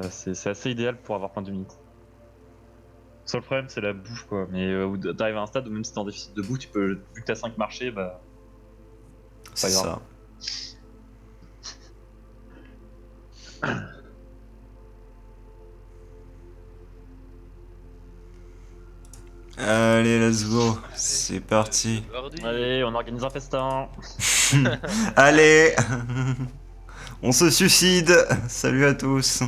c'est assez idéal pour avoir plein de minutes. Seul problème, c'est la bouffe, quoi. Mais t'arrives à un stade où même si t'es en déficit de bouffe, tu peux, vu que t'as 5 marchés, bah. C'est Pas grave. ça. Allez, let's go. C'est parti. Allez, on organise un festin. Allez. On se suicide. Salut à tous.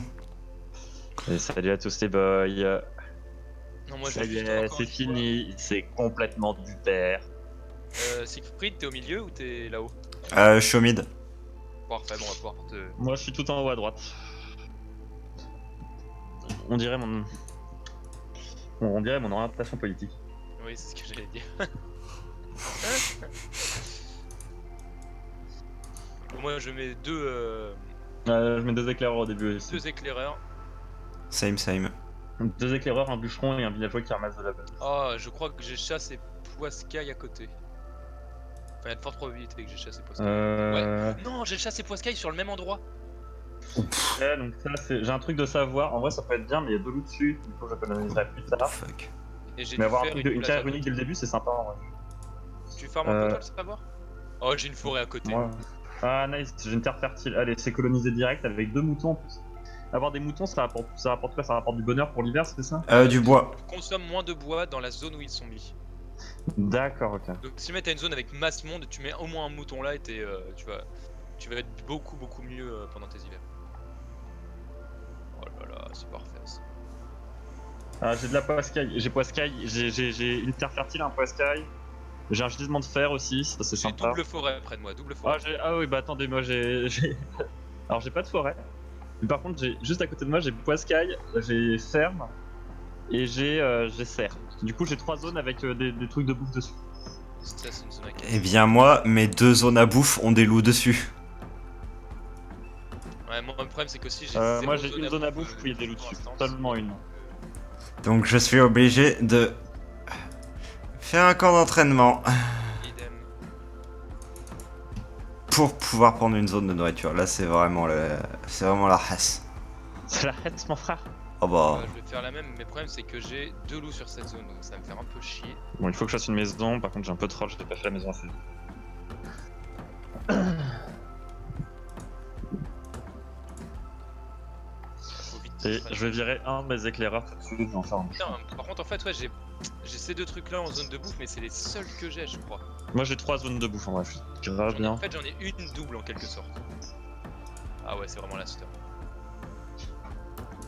Et salut à tous les boys. Non, moi Ça j'ai y juste est, encore c'est une fois. fini. C'est complètement du terre. Siegfried, t'es au milieu ou t'es là-haut? Je suis au mid. Parfait, bon, on va pouvoir te. Moi, je suis tout en haut à droite. On dirait mon orientation politique. Oui, c'est ce que j'allais dire. Bon, moi je mets Je mets 2 éclaireurs au début aussi. deux éclaireurs. Same, same. 2 éclaireurs, un bûcheron et un villageois qui ramasse de la base. Ah, je crois que j'ai chassé Poiscaille à côté. Enfin, il y a de fortes probabilités que j'ai chassé Poiscaille. Ouais. Non, j'ai chassé Poiscaille sur le même endroit. Ouais, donc ça, j'ai un truc de savoir. En vrai, ça peut être bien, mais il y a 2 loups dessus. Du coup, je coloniserai plus tard. Fuck. Et j'ai Mais dû avoir un faire truc une une place carrière à côté. unique dès le début, c'est sympa en vrai. Tu farmes un peu toi le savoir? Oh, j'ai une forêt à côté. Moi. Ah, nice, j'ai une terre fertile. Allez, c'est colonisé direct avec 2 moutons en plus. Avoir des moutons, ça rapporte quoi? Ça rapporte du bonheur pour l'hiver, c'est ça? Du bois. Consomme moins de bois dans la zone où ils sont mis. D'accord, ok. Donc si jamais t'as une zone avec masse monde, tu mets au moins un mouton là et tu vas être beaucoup mieux pendant tes hivers. Oh là là, c'est parfait ça. Ah, j'ai de la poiscaille, j'ai une terre fertile, un poiscaille. J'ai un gisement de fer aussi, ça c'est J'ai sympa. double forêt près de moi, double Ah, forêt. ah oui, bah attendez, moi Alors j'ai pas de forêt. Mais par contre, juste à côté de moi, j'ai poiscaille, j'ai ferme et j'ai serre. Du coup, j'ai 3 zones avec des trucs de bouffe dessus. Ça c'est une zone à 4. Eh bien moi, mes 2 zones à bouffe ont des loups dessus. Ouais, moi le problème c'est qu'aussi j'ai Moi zéro j'ai une zone à bouffe où il y a des loups pour dessus. l'instant, Seulement une. Donc je suis obligé de faire un camp d'entraînement Idem. pour pouvoir prendre une zone de nourriture. Là c'est vraiment la race. C'est la haine, mon frère. Oh bah. Je vais faire la même, mais le problème c'est que j'ai 2 loups sur cette zone, donc ça va me faire un peu chier. Bon, il faut que je fasse une maison. Par contre, j'ai un peu de troll, j'ai pas fait la maison assez. Faut vite Et distraire. je vais virer un de mes éclaireurs tout de suite, je vais en faire un. Putain, par contre en fait ouais j'ai ces 2 trucs là en zone de bouffe, mais c'est les seuls que j'ai je crois. Moi j'ai 3 zones de bouffe en vrai, je suis grave bien. En fait j'en ai une double en quelque sorte. Ah ouais c'est vraiment la star.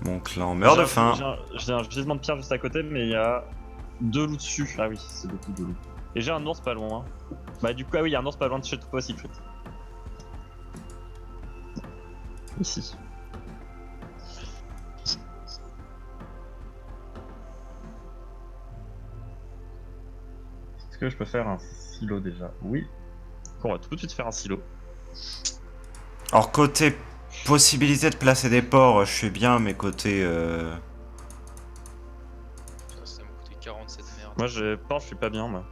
Mon clan meurt de faim. J'ai un gisement de pierre juste à côté, mais il y a 2 loups dessus. Ah oui, c'est beaucoup de loups. Et j'ai un ours pas loin. Bah du coup, ah oui, il y a un ours pas loin de chez toi aussi, Secret. Ici. Est-ce que je peux faire un silo déjà? Oui. On va tout de suite faire un silo. Alors côté possibilité de placer des porcs, je suis bien, mais côté Ça m'a coûté 47 merde. Moi, je suis pas bien, moi.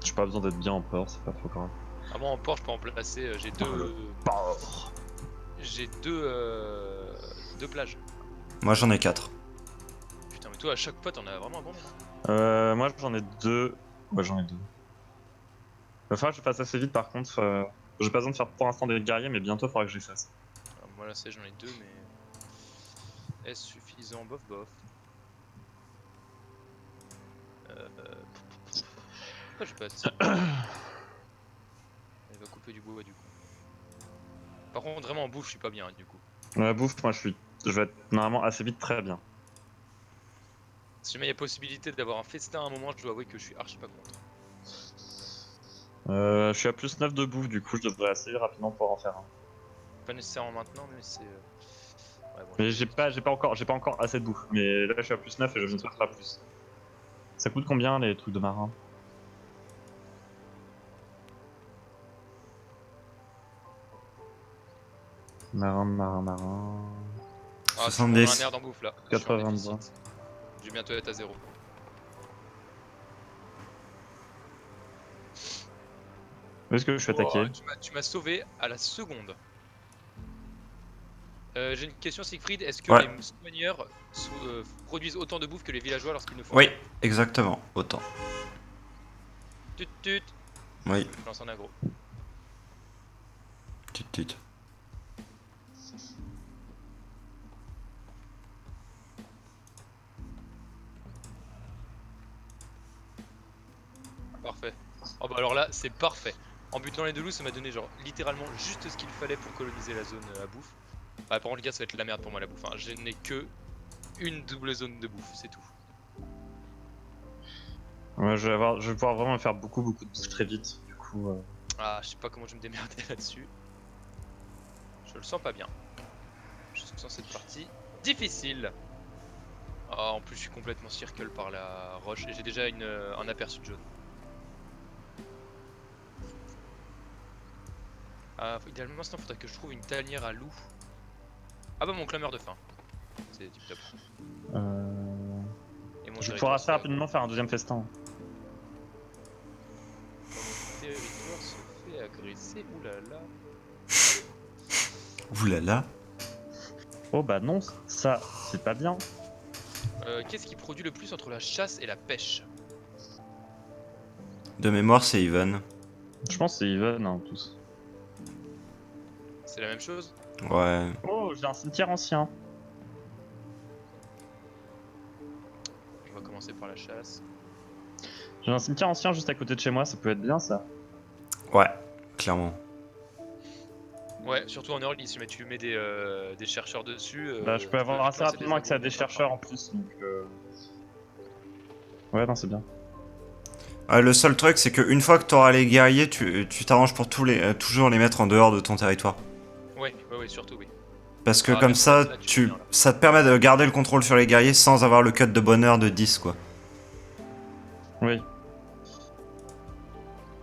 J'ai pas besoin d'être bien en port, c'est pas trop grave. Ah moi en port je peux en placer, j'ai deux. Port. J'ai deux plages. moi j'en ai 4. Putain mais toi à chaque fois t'en as vraiment abondé. Moi, j'en ai 2. Ouais, j'en ai 2. Va falloir que je fasse assez vite par contre. J'ai pas besoin de faire pour l'instant des guerriers, mais bientôt il faudra que je les fasse. Alors, moi là c'est j'en ai 2 mais est-ce suffisant? Bof bof. Pourquoi j'ai pas assez? Il va couper du bois du coup. Par contre vraiment en bouffe je suis pas bien du coup. La bouffe, moi je vais être normalement assez vite très bien. Si jamais il y a possibilité d'avoir un festin à un moment, je dois avouer que je suis archi pas contre. Je suis à plus 9 de bouffe, du coup je devrais assez rapidement pouvoir en faire un. Pas nécessairement maintenant mais c'est... Ouais, bon, Mais j'ai pas encore assez de bouffe. Mais là je suis à plus 9 et je ne souhaiterai pas plus. Ça coûte combien les trucs de marin? Marin. Ah, tu 70. prends un air en bouffe là. Je suis en 80. déficit. Je vais bientôt être à 0. Où est-ce que je suis attaqué? Tu m'as sauvé à la seconde. J'ai une question, Siegfried. Est-ce que Ouais. les soigneurs produisent autant de bouffe que les villageois lorsqu'ils nous font? Oui, exactement, autant. Tut tut. Oui, Je lance un aggro. tut. Parfait. Oh bah alors là, c'est parfait. En butant les deux loups, ça m'a donné genre littéralement juste ce qu'il fallait pour coloniser la zone à bouffe. Bah par contre les gars, ça va être la merde pour moi la bouffe. Hein. Je n'ai que une double zone de bouffe, c'est tout. Ouais, je vais pouvoir vraiment faire beaucoup de bouffe très vite. Du coup, Ah, je sais pas comment je vais me démerder là-dessus. Je le sens pas bien. Je sens cette partie difficile. Ah, en plus je suis complètement circle par la roche et j'ai déjà un aperçu de jaune. Ah, idéalement, sinon faudrait que je trouve une tanière à loup. Ah bah mon clameur de faim. C'est tip top. Et mon je vais territoire pouvoir assez se fait rapidement faire un deuxième festin. mon territoire se fait agresser. Oulala. Oulala. Oh bah non, ça, c'est pas bien. Qu'est-ce qui produit le plus entre la chasse et la pêche? De mémoire, c'est Even. Je pense que c'est even, hein, tous. C'est la même chose? Ouais. Oh, j'ai un cimetière ancien. On va commencer par la chasse. J'ai un cimetière ancien juste à côté de chez moi, ça peut être bien ça. Ouais, clairement. Ouais, surtout en early, si tu mets des chercheurs dessus. Bah, je peux tu avoir vite assez lancer rapidement accès à agros des chercheurs en plus, donc. Ouais, non, c'est bien. Le seul truc, c'est qu'une fois que t'auras les guerriers, tu t'arranges pour toujours les mettre en dehors de ton territoire. Ouais, surtout, oui. Parce que Ah, comme merci, ça, là, tu fais bien, là. ça te permet de garder le contrôle sur les guerriers sans avoir le cut de bonheur de 10, quoi. Oui.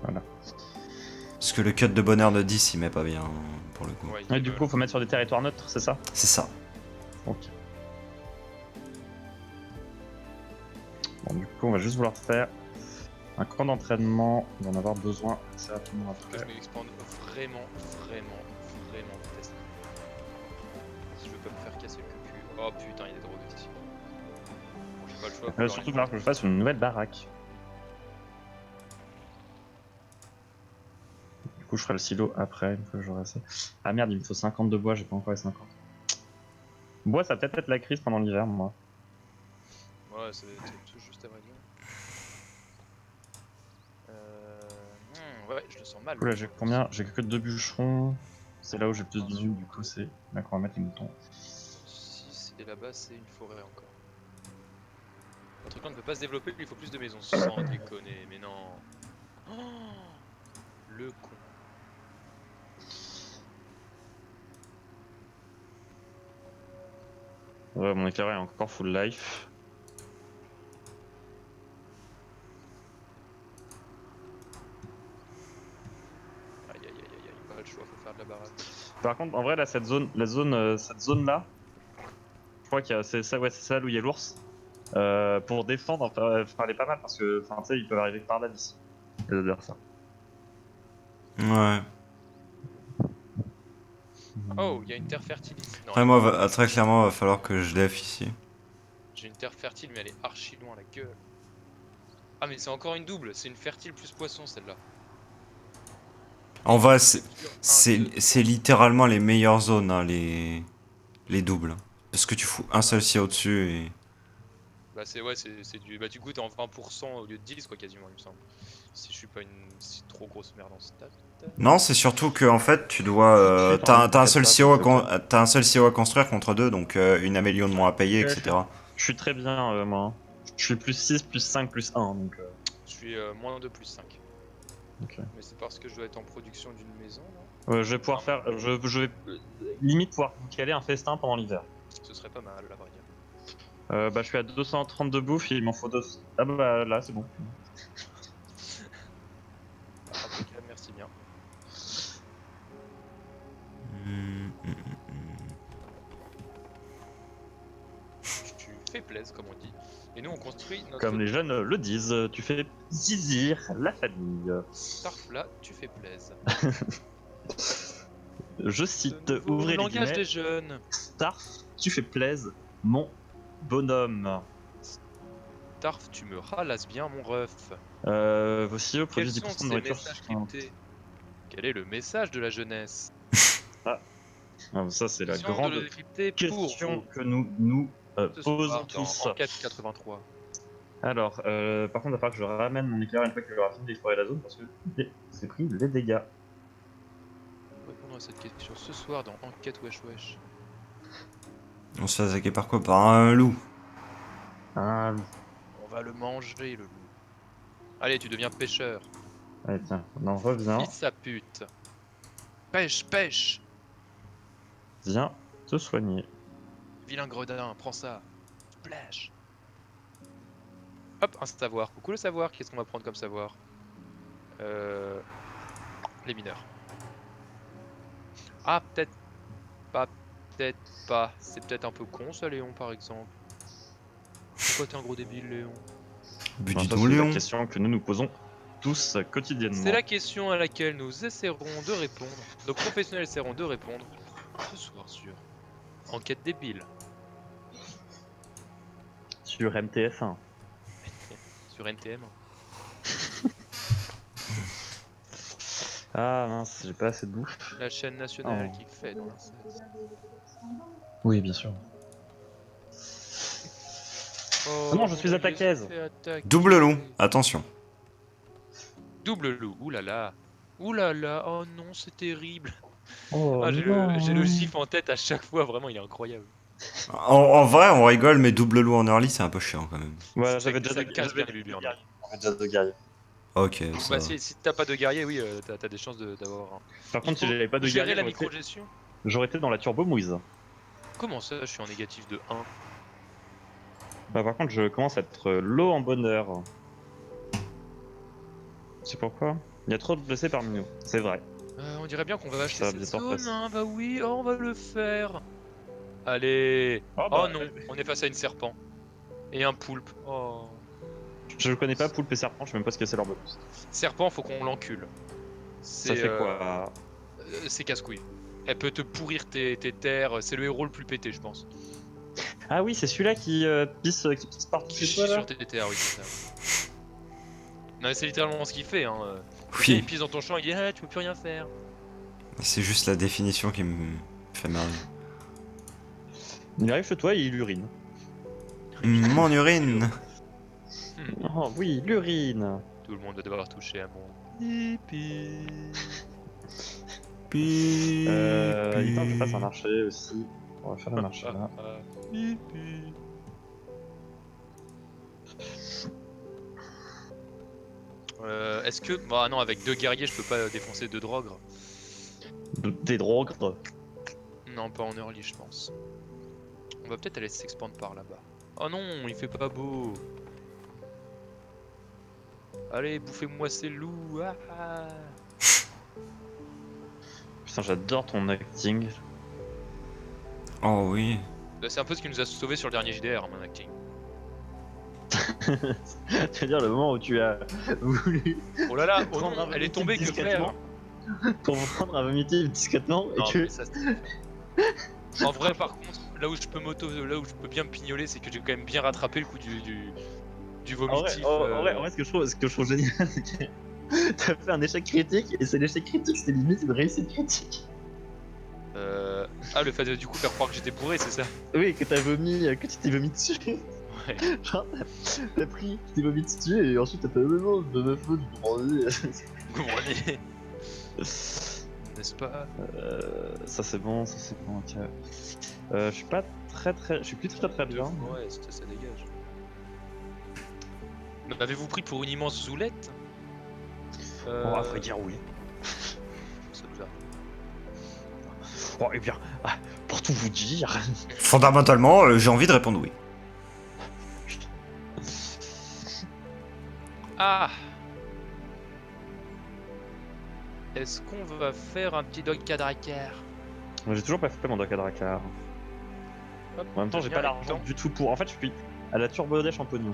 Voilà. Parce que le cut de bonheur de 10, il met pas bien, pour le coup. Ouais, Et du coup, faut mettre sur des territoires neutres, c'est ça? C'est ça. Ok. Bon, du coup, on va juste vouloir faire un camp d'entraînement. On va en avoir besoin assez rapidement je après. m'expande vraiment vite. Si je veux pas me faire casser le cul. Oh putain, il y a des drogues ici. Bon, j'ai pas le choix. faut Surtout, il rien va falloir que je fasse une nouvelle baraque. Du coup, je ferai le silo après, une fois que j'aurai assez. Ah merde, il me faut 50 de bois, j'ai pas encore les 50. Bois, ça va peut-être être la crise pendant l'hiver, moi. Ouais, ça va être tout juste à vrai dire. Ouais, je le sens mal. Du coup, là, j'ai combien? J'ai que 2 bûcherons. C'est là où j'ai le plus de Attention. vues, du coup, c'est là qu'on va mettre les moutons. 6 et là-bas, c'est une forêt encore. Votre clan ne peut pas se développer, il faut plus de maisons. Sans déconner, mais non. Oh, le con. Ouais, mon éclaireur est encore full life. Aïe, pas le choix, faut faire de la baraque. Par contre, en vrai, là, cette zone là, je crois que c'est ça, ouais, c'est celle où il y a l'ours. Pour défendre, enfin, elle est pas mal parce que, enfin, tu sais, ils peuvent arriver par là d'ici. Les adversaires. Ouais. Oh, il y a une terre fertile ici. Non, Après, moi, très clairement, va falloir que je def ici. j'ai une terre fertile, mais elle est archi loin, la gueule. Ah, mais c'est encore une double, c'est une fertile plus poisson celle-là. En vrai, Un, deux, c'est littéralement les meilleures zones, hein, les doubles. Parce que tu fous un seul si au-dessus et... Bah c'est du. Bah tu goûtes en 20% au lieu de 10 quoi quasiment il me semble. Si je suis pas une trop grosse merde en stats. Non, c'est surtout que en fait, tu dois... Tout de suite, on t'as un seul t'inquiète CEO pas, t'as un seul CEO à construire contre deux, donc une amélioration de moins à payer, Ouais, etc. je suis très bien, moi. Je suis plus 6, plus 5, plus 1, donc. Je suis moins 2 plus 5. Ok. Mais c'est parce que je dois être en production d'une maison là. Je vais pouvoir faire. Je vais limite pouvoir vous caler un festin pendant l'hiver. Ce serait pas mal la variable. Bah, je suis à 230 de bouffe, il m'en faut 2. Ah bah là, c'est bon. Impeccable, merci bien. Tu fais plaisir comme on dit. Et nous on construit notre. Comme les jeunes le disent, tu fais zizir la famille. Tarf là, tu fais plaisir. Je cite, Le ouvrez les langage guillemets, des jeunes. Starf, tu fais plaise, mon bonhomme. Tarf, tu me ralasses bien, mon ref. Vos CEO Quels produisent sont 10% de ces nourriture. messages cryptés? Quel est le message de la jeunesse? Ça, c'est la Vision de le grande décrypter pour question vous que nous ce posons soir dans tous. Enquête 83. Alors, par contre, il va falloir que je ramène mon éclair une fois qu'il aura fini d'explorer la zone parce que c'est pris les dégâts. Répondre à cette question ce soir dans Enquête Wesh Wesh. On se fait attaquer par quoi? Par un loup. Ah, On va le manger, le loup. Allez, tu deviens pêcheur. allez, tiens, on en revient. Fils à pute. Pêche, pêche. Viens te soigner. Vilain gredin, prends ça. Splash. Hop, un savoir. Coucou le savoir. Qu'est-ce qu'on va prendre comme savoir? Les mineurs. Ah, peut-être pas. Peut-être pas. C'est peut-être un peu con ça, Léon, par exemple. Pourquoi t'es un gros débile, Léon? But Bon, du ça, ton c'est la lion. question que nous nous posons tous C'est quotidiennement. la question à laquelle nous essaierons de répondre. Nos professionnels essaieront de répondre ce soir sur Enquête débile Sur MTF1. sur NTM. Ah mince, j'ai pas assez de bouffe. La chaîne nationale Oh. qui fait dans l'inceste. Oui, bien sûr. Oh, Ah non, je mon suis allié se attaquaise. fait attaquer. Double loup, attention. Double loup, oulala. Oulala, oh non, c'est terrible. Oh Ah, non. j'ai le gif en tête à chaque fois, vraiment, il est incroyable. En vrai, on rigole, mais double loup en early, c'est un peu chiant quand même. Voilà, Ça, j'avais déjà ça deux casse bien les guerriers. bulles. J'avais déjà deux guerriers. Ok, ça Bah, va. si t'as pas de guerrier, oui, t'as des chances d'avoir un. Par Il contre, si faut j'avais pas de gérer guerrier, la microgestion. j'aurais été dans la turbo mouise. Comment ça, je suis en négatif de 1? Bah, par contre, je commence à être low en bonheur. C'est pourquoi? Il y a trop de blessés parmi nous. C'est vrai. On dirait bien qu'on va acheter Ça va cette bientôt zone, repasser. hein. Bah oui, oh, on va le faire. Allez. Oh, Oh bah, non, on est face à une serpent. Et un poulpe. Oh. je connais pas Poulpe et Serpent, je sais même pas ce que c'est leur bonus. Serpent, faut qu'on l'encule. Ça C'est fait quoi? c'est casse-couille. Elle peut te pourrir tes terres. C'est le héros le plus pété, je pense. Ah oui, c'est celui-là qui pisse partout Qui chez chie toi là. sur tes terres, oui, c'est ça. Non, mais c'est littéralement ce qu'il fait. Hein. Le gars, Oui, il pisse dans ton champ, il dit ah, tu peux plus rien faire. c'est juste la définition qui me fait marrer. Il arrive chez toi et il urine. Mon urine. Oh oui, l'urine. Tout le monde va devoir toucher à mon pipi. Pipi. Il faut que je fasse un marché aussi. On va faire le marché là. Pipi. Est-ce que. Bah non, avec deux guerriers, je peux pas défoncer deux drogres. Des drogues. Non, pas en early, je pense. On va peut-être aller s'expandre par là-bas. Oh non, il fait pas beau. Allez, bouffez-moi ces loups. Ah, ah. Putain, j'adore ton acting. Oh oui. Bah, c'est un peu ce qui nous a sauvés sur le dernier JDR, hein, mon acting. C'est-à-dire le moment où tu as voulu Oh là là, oh prendre non, un elle est vomitif tombée, que discrètement. faire? Pour prendre un vomitif discrètement et Non, que. mais ça, c'est- En vrai, par contre, là où je peux bien me pignoler, c'est que j'ai quand même bien rattrapé le coup du En vrai, vomitif. en vrai, ce que je trouve génial, c'est que t'as fait un échec critique et c'est l'échec critique, c'est limite une réussite critique. Ah, le fait de du coup faire croire que j'étais bourré, c'est ça? Oui, que t'as vomi, que tu t'es vomi dessus. Ouais. Genre, t'as pris, tu t'es vomi dessus et ensuite t'as fait non, de ma faute, je grandis. Vous comprenez? N'est-ce pas? Ça c'est bon, ok. Je suis pas je suis plus très bien. Ouais, ça dégage. M'avez-vous pris pour une immense zoulette? Bon, à vrai dire, oui. Ça nous a. Bon, et bien, pour tout vous dire. Fondamentalement, j'ai envie de répondre oui. Ah! Est-ce qu'on va faire un petit dog cadracar? J'ai toujours pas fait mon dock à Drakkar. En même temps, j'ai pas l'argent du tout pour. En fait, je suis à la turbo dash en pognon.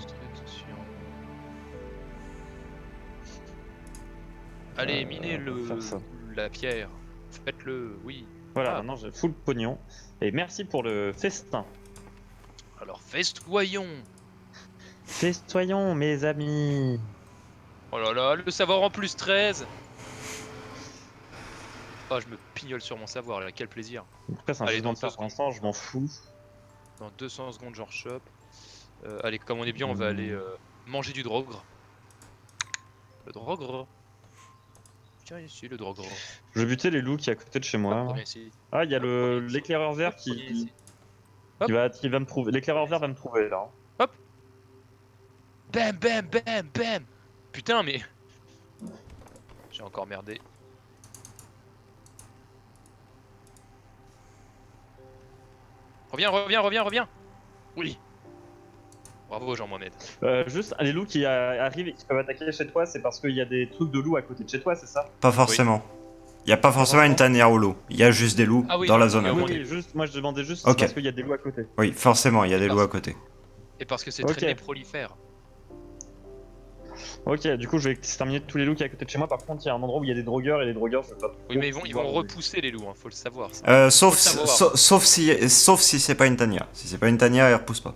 Allez, minez on va faire ça. la pierre. Faites-le, oui. Voilà, Ah. maintenant j'ai full pognon. Et merci pour le festin. Alors festoyons. Festoyons, mes amis. Oh là là, le savoir en plus 13. Oh, je me pignole sur mon savoir là, quel plaisir. Après, c'est un Allez, gisement dans de fer 2 pour secondes. l'instant, je m'en fous. Dans 200 secondes, j'en chope. Allez, comme on est bien, on va Hmm. aller manger du drogre. Le drogre. Tiens, ici, le drogre. Je vais buter les loups qui est à côté de chez Hop, moi. reviens ici. Ah, il y a Hop, reviens ici. l'éclaireur vert Hop, reviens ici. qui va me trouver. L'éclaireur vert va me trouver là. Hop. Bam, bam, bam, bam. Putain, mais... J'ai encore merdé. Reviens, reviens, reviens, reviens. Oui. Bravo, Jean-Mohamed. Juste, les loups qui arrivent et qui peuvent attaquer chez toi, c'est parce qu'il y a des trucs de loups à côté de chez toi, c'est ça? Pas forcément. Il y a pas forcément une tanière au loup. Il y a juste des loups Ah oui, dans la donc, zone il y a à au moins côté. Oui, juste, moi je demandais juste Ok. parce qu'il y a des loups à côté. Oui, forcément, il y a Et des parce- loups à côté. Et parce que c'est Ok. traîné prolifère. Ok, du coup je vais exterminer tous les loups qui est à côté de chez moi. Par contre, il y a un endroit où il y a des drogueurs et les drogueurs, je vais pas. Oui, mais ils vont repousser les loups, hein, faut le savoir. Ça. Sauf, Faut le savoir. sauf si c'est pas une tanière. Si c'est pas une tanière, il repousse pas.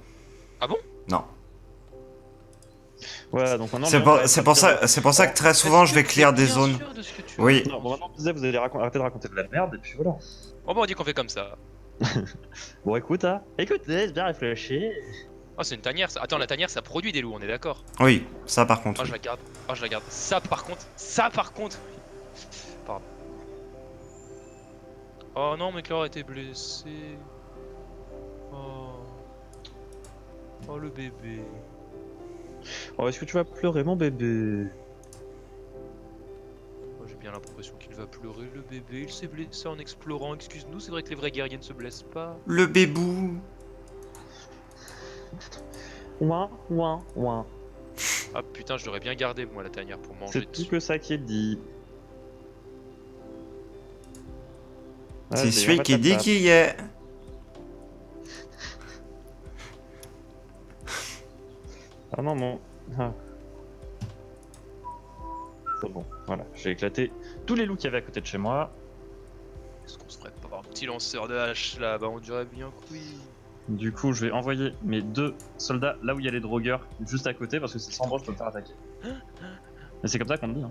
Ah bon? Non. Ouais, donc maintenant. C'est pour ça que très souvent je vais clear des zones. Oui. Non, bon, maintenant, je disais, vous allez arrêter de raconter de la merde et puis voilà. Oh bah on dit qu'on fait comme ça. Bon, écoute, hein. Écoutez, bien réfléchi. Oh c'est une tanière ça. Attends la tanière ça produit des loups, on est d'accord. Oui, ça par contre. Oh je la garde. Oh je la garde. Ça par contre. Pardon. Oh non mais Clara a été blessée. Oh. Oh le bébé. Oh, est-ce que tu vas pleurer, mon bébé? Oh, j'ai bien l'impression qu'il va pleurer le bébé. Il s'est blessé en explorant. Excuse-nous, c'est vrai que les vrais guerriers ne se blessent pas. Le bébou. Ouin, ouin, ouin. Ah putain, je l'aurais bien gardé moi la tanière pour manger C'est tout dessus. que ça qui est dit. C'est celui qui dit qui y est. Ah non, non. Ah. C'est bon, voilà. J'ai éclaté tous les loups qu'il y avait à côté de chez moi. Est-ce qu'on se ferait pas un petit lanceur de hache là? Bah on dirait bien que oui. Du coup, je vais envoyer mes 2 soldats là où il y a les drogueurs, juste à côté, parce que c'est sans drogue, je peux me faire attaquer. Mais c'est comme ça qu'on dit, hein.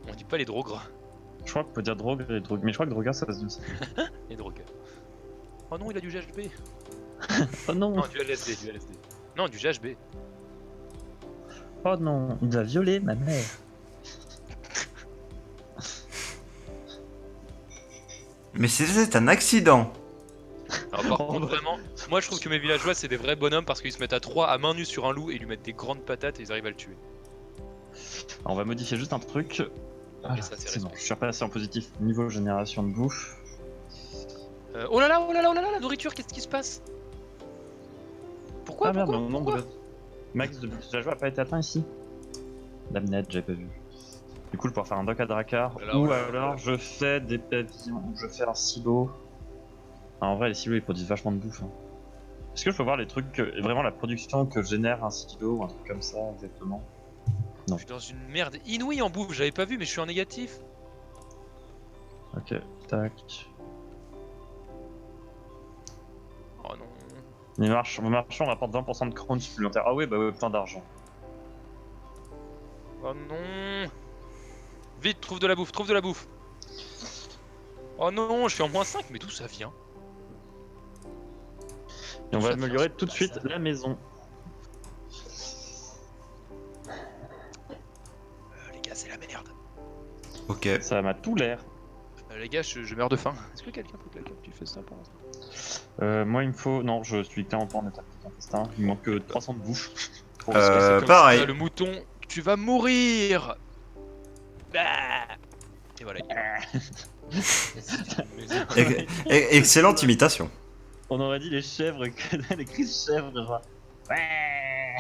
On dit pas les drogres. Je crois qu'on peut dire drogue et drogue. Mais je crois que drogueur ça se dit aussi. Les drogueurs. Oh non, il a du GHB. Oh non! Non, du LSD, du LSD. Non, du GHB. Oh non! Il a violé ma mère! Mais c'était un accident. Alors, par Oh, contre, ouais. vraiment, moi je trouve que mes villageois c'est des vrais bonhommes parce qu'ils se mettent à 3 à main nue sur un loup et ils lui mettent des grandes patates et ils arrivent à le tuer. Alors, on va modifier juste un truc. Voilà, ça, c'est c'est bon, respect. je suis repassé en positif niveau génération de bouffe. Oh là là, oh là là, oh là là, la nourriture, qu'est-ce qui se passe? Pourquoi? Ah merde, Pourquoi mon nombre Pourquoi de max de villageois a pas été atteint ici. Damned, j'avais pas vu. Du coup, je vais pouvoir faire un dock à Drakkar. Oh là là, Ou oh là là, alors, oh là là. je fais des pavillons, ou je fais un silo. Ah, en vrai, les silos ils produisent vachement de bouffe. Hein. Est-ce que je peux voir les trucs, vraiment la production que génère un silo ou un truc comme ça exactement? Je suis dans une merde inouïe en bouffe, j'avais pas vu mais je suis en négatif. Ok, tac. Oh non. Les marchands rapportent 20% de crunch supplémentaire. Ah ouais, bah ouais, plein d'argent. Oh non. Vite, trouve de la bouffe, trouve de la bouffe. Oh non, je suis en -5, mais d'où ça vient? Et on va Ça fait améliorer un tout de pas suite ça. la maison. Les gars, c'est la merde. Ok. Ça m'a tout l'air. Les gars, je meurs de faim. Est-ce que quelqu'un peut que tu fais ça pour l'instant? Moi, il me faut. Non, je suis clairement pas en état de festin. Il me manque que 300 de bouffe. Pour Parce que c'est comme pareil. ça, le mouton, tu vas mourir. Bah. Et voilà. Excellente imitation. On aurait dit les chèvres, les cris de chèvres, genre. Ouais.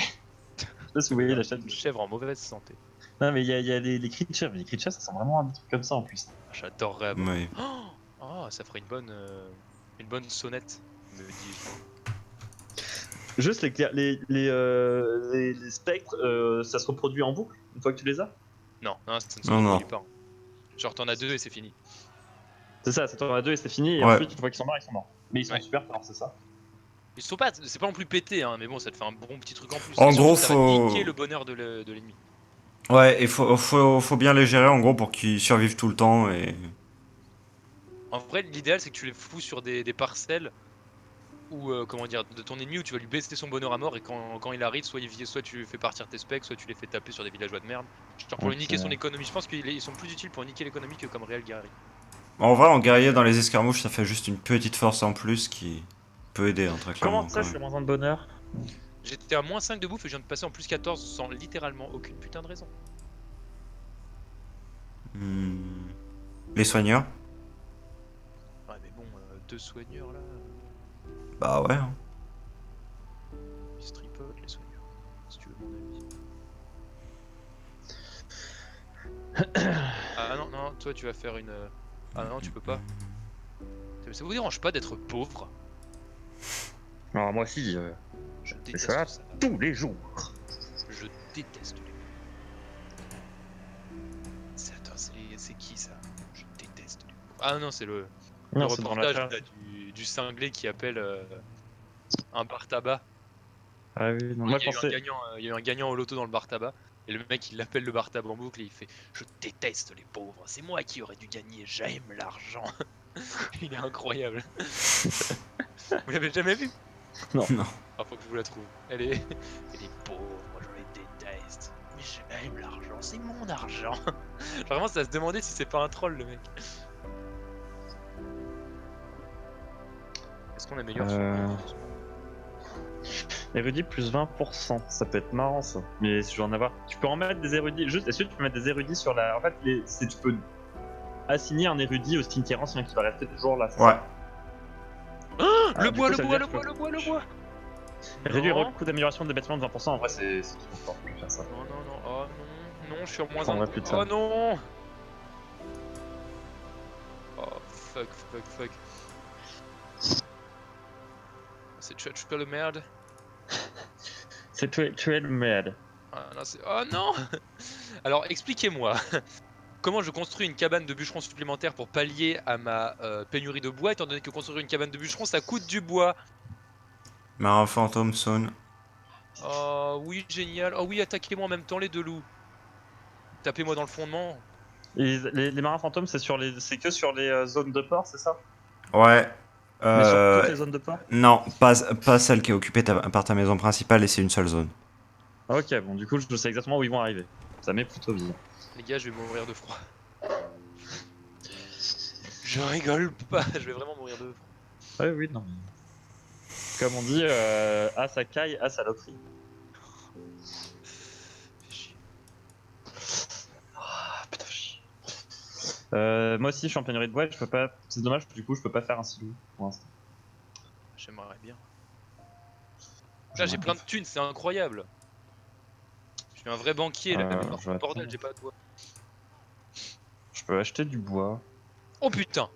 Je sais pas si vous voyez la chèvre. Une chèvre en mauvaise santé. Non, mais il y a les cris de chèvre. Les cris de chèvre, ça sent vraiment un truc comme ça en plus. J'adorerais. Oui. Oh, ça ferait une bonne sonnette, me dis-je. Juste les spectres, ça se reproduit en boucle une fois que tu les as? Non, ça ne se Non, non. reproduit pas. Genre t'en as 2 et c'est fini. C'est ça, t'en as deux et c'est fini, et Ouais. ensuite, une fois qu'ils sont morts, ils sont morts. Mais ils sont Ouais. super forts, c'est ça. Ils sont pas, c'est pas non plus pété, hein, mais bon, ça te fait un bon petit truc en plus. En Et surtout, gros, ça va faut- niquer le bonheur de l'ennemi. Ouais, et faut bien les gérer en gros pour qu'ils survivent tout le temps et. En vrai, l'idéal, c'est que tu les fous sur des parcelles ou comment dire, de ton ennemi où tu vas lui baisser son bonheur à mort et quand il arrive, soit tu fais partir tes specs, soit tu les fais taper sur des villageois de merde. Genre pour lui niquer son économie. Je pense qu'ils sont plus utiles pour niquer l'économie que comme réel guerrier. En vrai, en guerrier dans les escarmouches, ça fait juste une petite force en plus qui peut aider, hein, très clairement. Comment ça, Quand je suis même. à moins 1 de bonheur? J'étais à moins 5 de bouffe et je viens de passer en plus 14 sans littéralement aucune putain de raison. Hmm. Les soigneurs? Ouais, mais bon, deux soigneurs là, Bah ouais. Hein. ils se tripotent les soigneurs, si tu veux mon avis. Ah non, non, toi tu vas faire une. Ah non, tu peux pas. Ça vous dérange pas d'être pauvre? Alors, moi aussi, Je mais déteste ça, ça. tous les jours. Je déteste les. Attends, c'est qui ça? Je déteste les. Ah non, c'est le Non, c'est dans la reportage chat. là, du cinglé qui appelle un bar tabac. Ah oui, non, Il moi, y je a eu un pensais. gagnant, il y a eu un gagnant au loto dans le bar tabac. Et le mec il l'appelle le bar tabac en boucle et il fait: je déteste les pauvres, c'est moi qui aurais dû gagner, j'aime l'argent. Il est incroyable. Vous l'avez jamais vu? Non. Non. Ah, faut que je vous la trouve. Elle est. Et les pauvres, je les déteste. Mais j'aime l'argent, c'est mon argent. Genre, vraiment, ça se demandait si c'est pas un troll le mec. Est-ce qu'on améliore son Euh, malheureusement. Érudit plus 20%, ça peut être marrant ça. Mais si je veux en avoir. Tu peux en mettre des érudits. Juste, est-ce que tu peux mettre des érudits sur la. En fait, tu peux assigner un érudit au cimetière ancien qui va rester toujours là. C'est Ouais. ça. Le Du bois, coup, le ça veut bois, dire le que bois, le bois, le bois. réduire le Non. coût d'amélioration des bâtiments de 20%. En vrai, c'est trop fort. Je vais faire ça. Non, non, non. Oh non. Non, je suis en Je moins prendrai 1. plus de Oh ça. non. Oh fuck. C'est tu as le merde. C'est tuer le merde. Ah non, c'est. Oh non. Alors expliquez-moi. Comment je construis une cabane de bûcheron supplémentaire pour pallier à ma pénurie de bois, étant donné que construire une cabane de bûcheron ça coûte du bois. Marin fantôme, Saune. Oh oui, génial. Oh oui, attaquez-moi en même temps les deux loups. Tapez-moi dans le fondement. Et les marins fantômes, c'est que sur les zones de port, c'est ça? Ouais. Mais sur toutes Euh, les zones de port? non, pas celle qui est occupée par ta maison principale et c'est une seule zone. Ok, bon, du coup, je sais exactement où ils vont arriver. Ça m'est plutôt bien. Les gars, je vais mourir de froid. Je rigole pas, je vais vraiment mourir de froid. Ouais, oui, non. Comme on dit, à sa caille, à sa loterie. Fais chier. Ah, putain, chier. Moi aussi, je suis en pénurie de bois, je peux pas. C'est dommage, du coup, je peux pas faire un silo pour l'instant. J'aimerais bien. Là, j'ai J'aimerais plein bien de thunes, c'est incroyable. Je suis un vrai banquier là, mais par je vais contre, bordel, attendre. j'ai pas de bois. Je peux acheter du bois. Oh putain!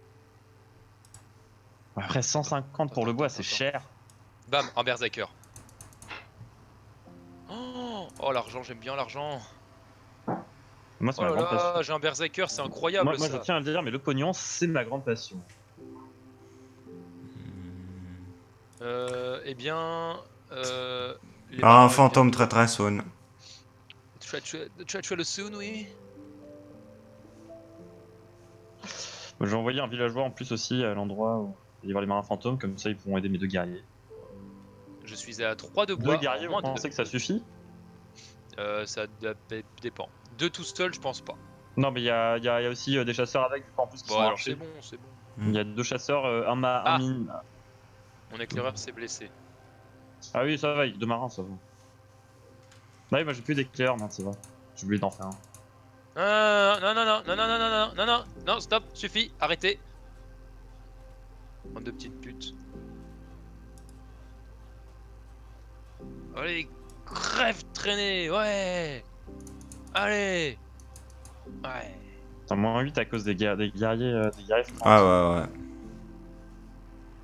Après, 150 pour le bois, c'est cher. Bam, un berserker. Oh l'argent, j'aime bien l'argent. Moi, c'est Oh ma là grande passion. là, j'ai un berserker, c'est incroyable Moi, je ça. tiens à le dire, mais le pognon, c'est ma grande passion. Eh bien, les Marin marins fantôme, bientôt. très Saune. Tu as le soon, oui. Je vais envoyer un villageois en plus aussi à l'endroit où il va y avoir les marins fantômes, comme ça ils pourront aider mes deux guerriers. Je suis à 3 de Deux bois en guerriers, vous moins de. pensez que ça suffit? Ça dépend. Deux tout seul, je pense pas. Non, mais il y a aussi des chasseurs avec, en plus, qui Bon, sont alors c'est archers. bon, c'est bon. Il y a deux chasseurs, un Ah, mine. mon éclaireur s'est blessé. Ah oui, ça va, il y a deux marins, ça va. Bah oui, moi j'ai plus d'éclairs, merde, ça va. J'ai oublié d'en faire un. Non, non, non, non, non, non, non, non, non, non, non, stop, suffit, arrêtez. Bande de petites putes. Allez, crève traîner, ouais. Allez. Ouais. T'as moins 8 à cause des guerriers, des guerriers Ouais, francs. ouais.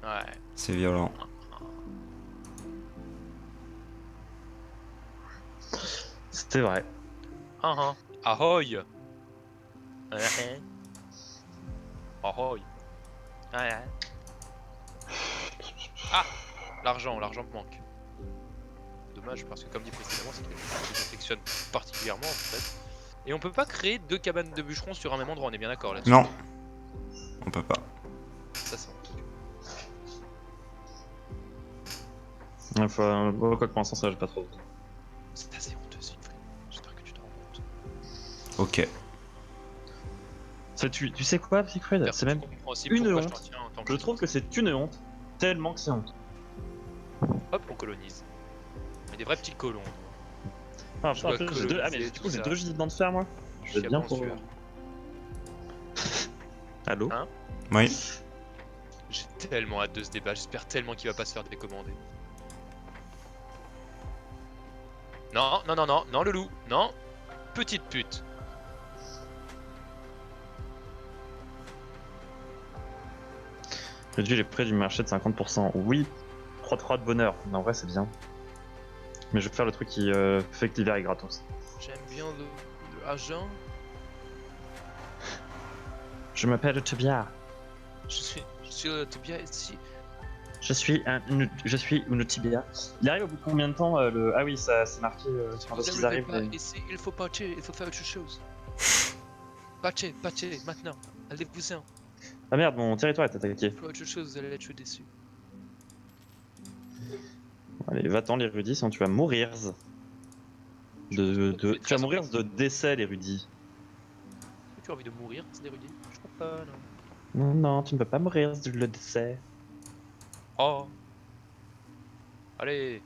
Ouais. C'est violent. C'était vrai. Ahoy. Ahoy. Ouais. Ah, l'argent me manque. Dommage parce que comme dit précédemment, c'est quelque chose que j'affectionne particulièrement en fait. Et on peut pas créer 2 cabanes de bûcherons sur un même endroit, on est bien d'accord là-dessus. Non. On peut pas. Ça c'est honteux. Enfin, quoi que pour l'instant, ça j'ai pas trop. C'est assez honteux, Siegfried. J'espère que tu te rends compte. Ok. Tu sais quoi, Siegfried? C'est même. comprends aussi une pourquoi je honte. t'en tiens en tant Je trouve que c'est une honte, tellement que c'est honte. Hop, on colonise. On est des vrais petits colons. Ah, Je putain, en dois plus, j'ai deux... Ah, mais coloniser du tout coup, j'ai ça. 2 gisements de fer, moi. Je vais Chien bien en pour. sueur. Allô? Hein? Oui. J'ai tellement hâte de ce débat, j'espère tellement qu'il va pas se faire décommander. Non, non, non, non, non, le loup, non. Petite pute. Réduit les prix du marché de 50%. Oui, 3 de bonheur. Mais en vrai, c'est bien. Mais je vais faire le truc qui fait que l'hiver est gratos. J'aime bien l'argent. Je m'appelle Tobias. Je suis bien ici. Je suis une tibia. Il arrive au bout de combien de temps le... Ah oui, ça c'est marqué Vous parce qu'ils n'arrivez arrivent. pas ici, il faut patcher, il faut faire autre chose. Patcher, maintenant. Allez-vous-en. Ah merde, mon territoire est attaqué. Il faut autre chose, vous allez être déçus. Allez, va-t'en l'érudit, sinon tu vas mourir. Tu vas mourir de décès, l'érudit. Est-ce que tu as envie de mourir, c'est érudit? Je crois pas, non. Non, non, tu ne peux pas mourir de le décès. Oh. Allez.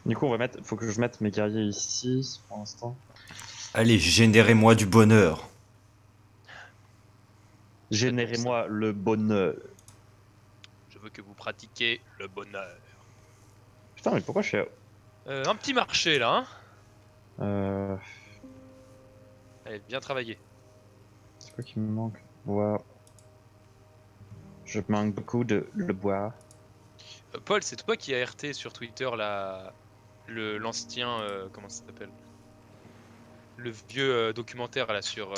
Du coup, faut que je mette mes guerriers ici pour l'instant. Allez, générez-moi du bonheur. Générez-moi le bonheur. Je veux que vous pratiquiez le bonheur. Putain, mais pourquoi je suis. Un petit marché là, hein. Euh. Allez, bien travaillé. C'est quoi qui me manque? Bois. Je manque beaucoup de le bois. Paul, c'est toi qui as RT sur Twitter l'ancien comment ça s'appelle? Le vieux documentaire là sur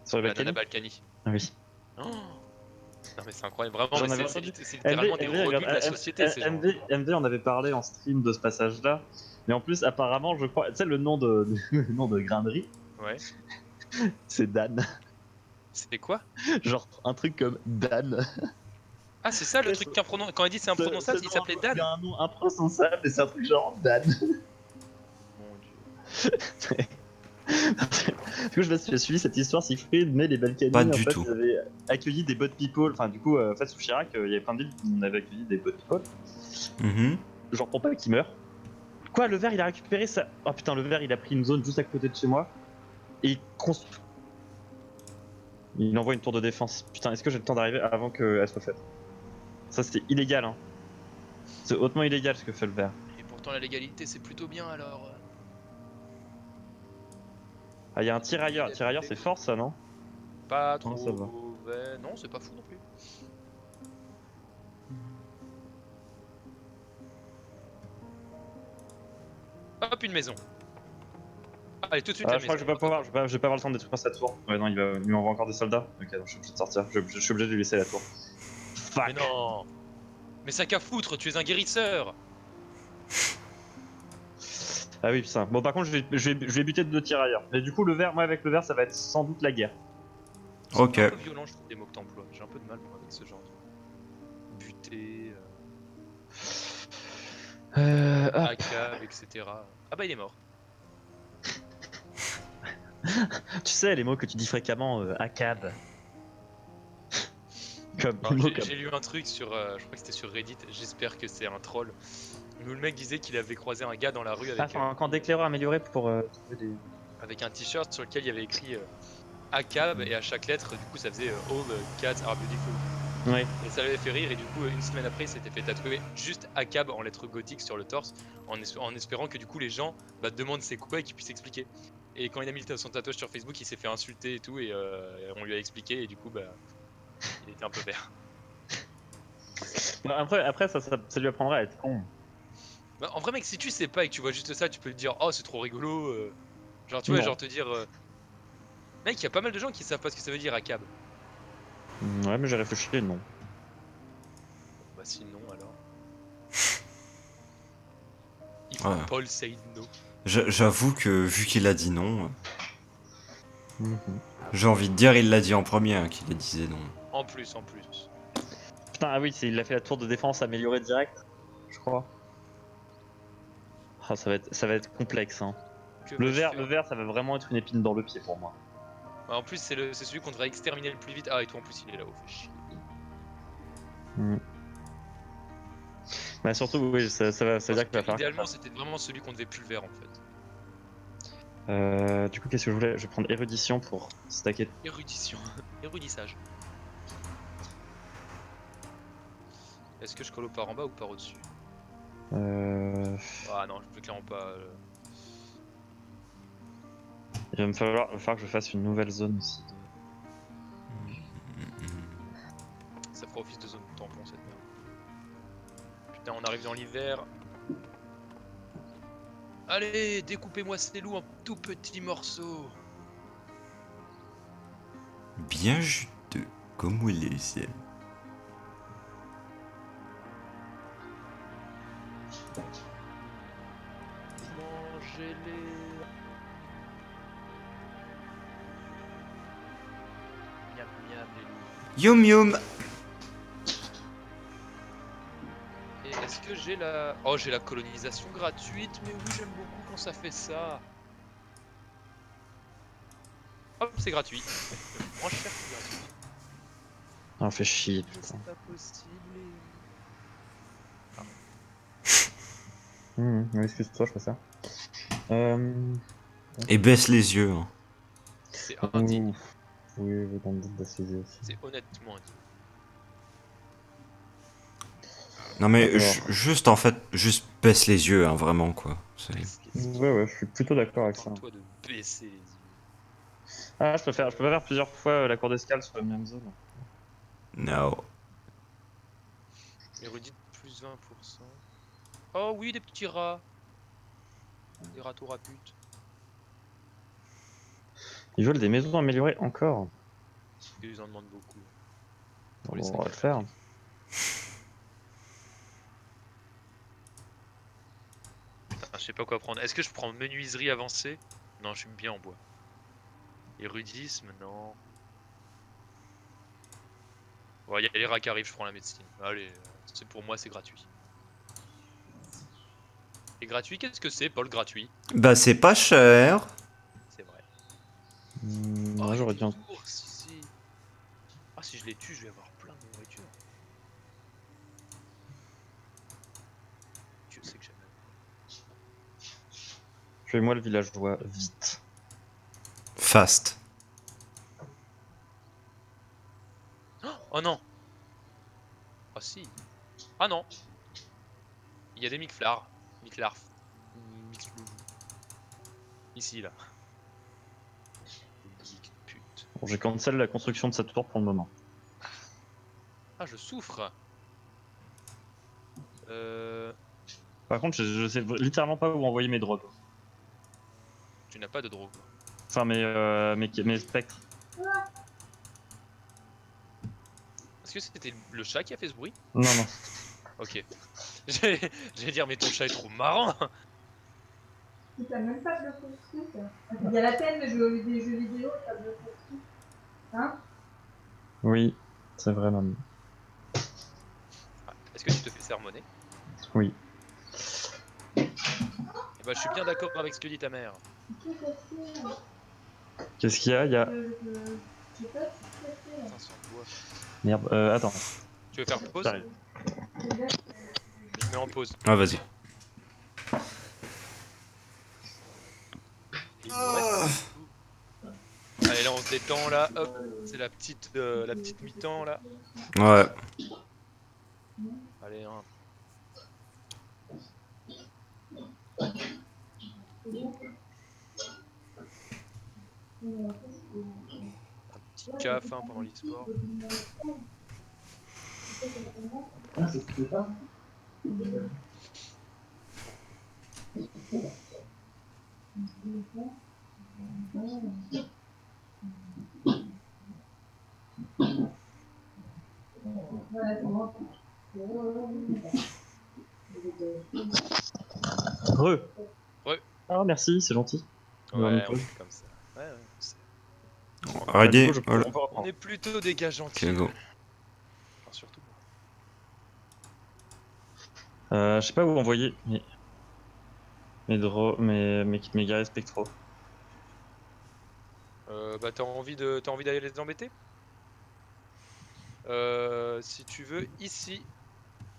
Sur les la Nana Balkany? Balkany. Ah oui. Oh non mais c'est incroyable, vraiment, J'en mais avais c'est entendu. littéralement des rebuts de la regarde, société ces gens. MV, on avait parlé en stream de ce passage-là. Mais en plus, apparemment, je crois. Tu sais, le nom de, le nom de Grainerie, Ouais. c'est Dan. C'était quoi? Genre, un truc comme Dan. Ah, c'est ça le Ouais, truc quand il dit c'est imprononçable, il s'appelait Dan. C'est un nom imprononçable et c'est un truc genre Dan. Mon dieu. Du coup, je sais pas si tu as suivi cette histoire, Siegfried, mais les Balkany, Pas en du fait, tout. ils avaient accueilli des boat people. Enfin, du coup, en fait, sous Chirac, il y avait plein de villes où on avait accueilli des boat people. Mhm. Genre pour pas qu'ils meurent. Quoi, le verre il a récupéré ça? Oh putain, le verre il a pris une zone juste à côté de chez moi. Et il construit. Il envoie une tour de défense. Putain, est-ce que j'ai le temps d'arriver avant qu'elle soit faite? Ça c'est illégal, hein. C'est hautement illégal ce que fait le verre. Et pourtant la légalité c'est plutôt bien alors. Ah, il y a un tirailleur. Tirailleur c'est fort ça, non? Pas Non, trop ça va. mauvais. Non, c'est pas fou non plus. Hop, une maison. Allez, tout de suite Ah, la je crois maison. que je vais pas pouvoir, je vais pas avoir le temps de détruire cette tour. Ouais, non, il m'envoie encore des soldats. Ok, donc je suis obligé de sortir. Je suis obligé de lui laisser la tour. Fuck. Mais non. Mais ça qu'à foutre, tu es un guérisseur. Ah oui, putain. Bon, par contre, je vais buter 2 tirailleurs. Et du coup, le verre, moi avec le verre, ça va être sans doute la guerre. Ok. C'est un peu violent, je trouve, les mots que t'emploies. J'ai un peu de mal moi, avec ce genre de buter, ACAB, etc. Ah bah il est mort. Tu sais, les mots que tu dis fréquemment, ACAB. Comme, Alors, les mots comme... j'ai lu un truc sur, je crois que c'était sur Reddit, j'espère que c'est un troll. Où le mec disait qu'il avait croisé un gars dans la rue Ah, avec, enfin, un camp d'éclaireurs amélioré pour trouver des... avec un t-shirt sur lequel il y avait écrit ACAB et à chaque lettre, du coup ça faisait All cats are beautiful. Ouais. Et ça l'avait fait rire et du coup une semaine après il s'était fait tatouer juste ACAB en lettres gothiques sur le torse en espérant que du coup les gens demandent c'est quoi et qu'ils puissent expliquer. Et quand il a mis son tatouage sur Facebook il s'est fait insulter et tout et on lui a expliqué et du coup il était un peu vert. Bah, après ça lui apprendra à être con. Bah, en vrai mec si tu sais pas et que tu vois juste ça tu peux te dire oh c'est trop rigolo genre tu vois Non. genre te dire mec il y a pas mal de gens qui savent pas ce que ça veut dire ACAB. Ouais, mais j'ai réfléchi et non. Bah sinon alors. If Ouais. Paul said no. J'avoue que vu qu'il a dit non, Mhm. j'ai envie de dire il l'a dit en premier hein, qu'il disait non. En plus, en plus. Putain, ah oui, il a fait la tour de défense améliorée direct, je crois. Ah, ça va être complexe. Hein. Que Le vais-je vert, faire? ça va vraiment être une épine dans le pied pour moi. Bah, en plus, c'est celui qu'on devrait exterminer le plus vite. Ah, et toi en plus, il est là-haut, fait chier. Bah surtout, oui, ça veut Parce dire qu'il que va falloir que je idéalement, fasse. c'était vraiment celui qu'on devait plus le vert en fait. Du coup, qu'est-ce que je voulais? Je vais prendre érudition pour stacker. Érudition. Érudissage. Est-ce que je colle par en bas ou par au-dessus? Euh... Ah non, je vais clairement pas. Il va falloir que je fasse une nouvelle zone aussi. Ça fera office de zone tampon cette merde. Putain, on arrive dans l'hiver. Allez, découpez-moi ces loups en tout petits morceaux. Bien juteux, comme vous les aime. Mangez-les. Miam miam les loups. Yum yum. Et est-ce que j'ai la... Oh, j'ai la colonisation gratuite, mais oui, j'aime beaucoup quand ça fait ça. Hop, c'est gratuit. Moins cher que gratuit. Ah, fait chier, Mais putain. c'est pas possible. Excuse-toi, je fais ça. Et baisse les yeux. Hein. C'est indigne. Oui, oui, dans le doute d'assiser aussi. C'est honnêtement indigne. Non mais Alors. juste en fait, juste baisse les yeux, hein, vraiment quoi. Ouais, je suis plutôt d'accord avec ça. Contente-toi de baisser les yeux. Ah, je peux pas faire plusieurs fois la cour d'escale sur la même zone. No. Érudite plus 20%. Oh oui, des petits rats. Des râteaux raputes. Ils veulent des maisons améliorées encore. Ils en demandent beaucoup. Pour Bon, les on sacs va à le faire. papier. Putain, je sais pas quoi prendre. Est-ce que je prends menuiserie avancée? Non, je suis bien en bois. Érudisme, non. Ouais, il y a les rats qui arrivent, je prends la médecine. Allez, c'est pour moi, c'est gratuit. Et gratuit, qu'est-ce que c'est, Paul, gratuit? Bah c'est pas cher. C'est vrai. Oh, Moi, il y a j'aurais des dit un... ours ici. Ah, si je les tue, je vais avoir plein de nourriture. Dieu sait que j'aime la nourriture. Fais-moi le villageois, vite. Fast. Oh non! Ah si. Ah non! Il y a des micflars. Miclarf. Miclou. Ici, là. Pute. Bon, j'ai cancel la construction de cette tour pour le moment. Ah, je souffre. Par contre, je sais littéralement pas où envoyer mes drogues. Tu n'as pas de drogue. Enfin, mes spectres. Est-ce que c'était le chat qui a fait ce bruit? Non, non. Ok. J'allais dire, mais ton chat est trop marrant. T'as même pas de construit. Il y a la peine de jouer des jeux vidéo, t'as de construit. Hein? Oui, c'est vrai, maman. Ah, est-ce que tu te fais sermonner? Oui. Eh bah, je suis bien d'accord avec ce que dit ta mère. Qu'est-ce qu'il y a? Il y a... Je sais pas si c'est fait. 500 bois. Merde, attends. Tu veux faire pause? J'arrive. Je mets en pause. Ah vas-y. Il nous reste tout. Allez, là on se détend là. Hop, c'est la petite mi-temps là. Ouais. Allez, hein. Un petit caf hein, pendant l'e-sport. Voilà, comment Re. Re. Ah, merci, c'est gentil. Ouais, on fait comme ça. Ouais, ouais, on sait. Bah, du Ready? coup, on peut On reprendre. est plutôt des gars gentils. go. Enfin, surtout moi. Je sais pas où envoyer mes guerriers spectraux. Bah, t'as envie d'aller les embêter? Si tu veux, ici,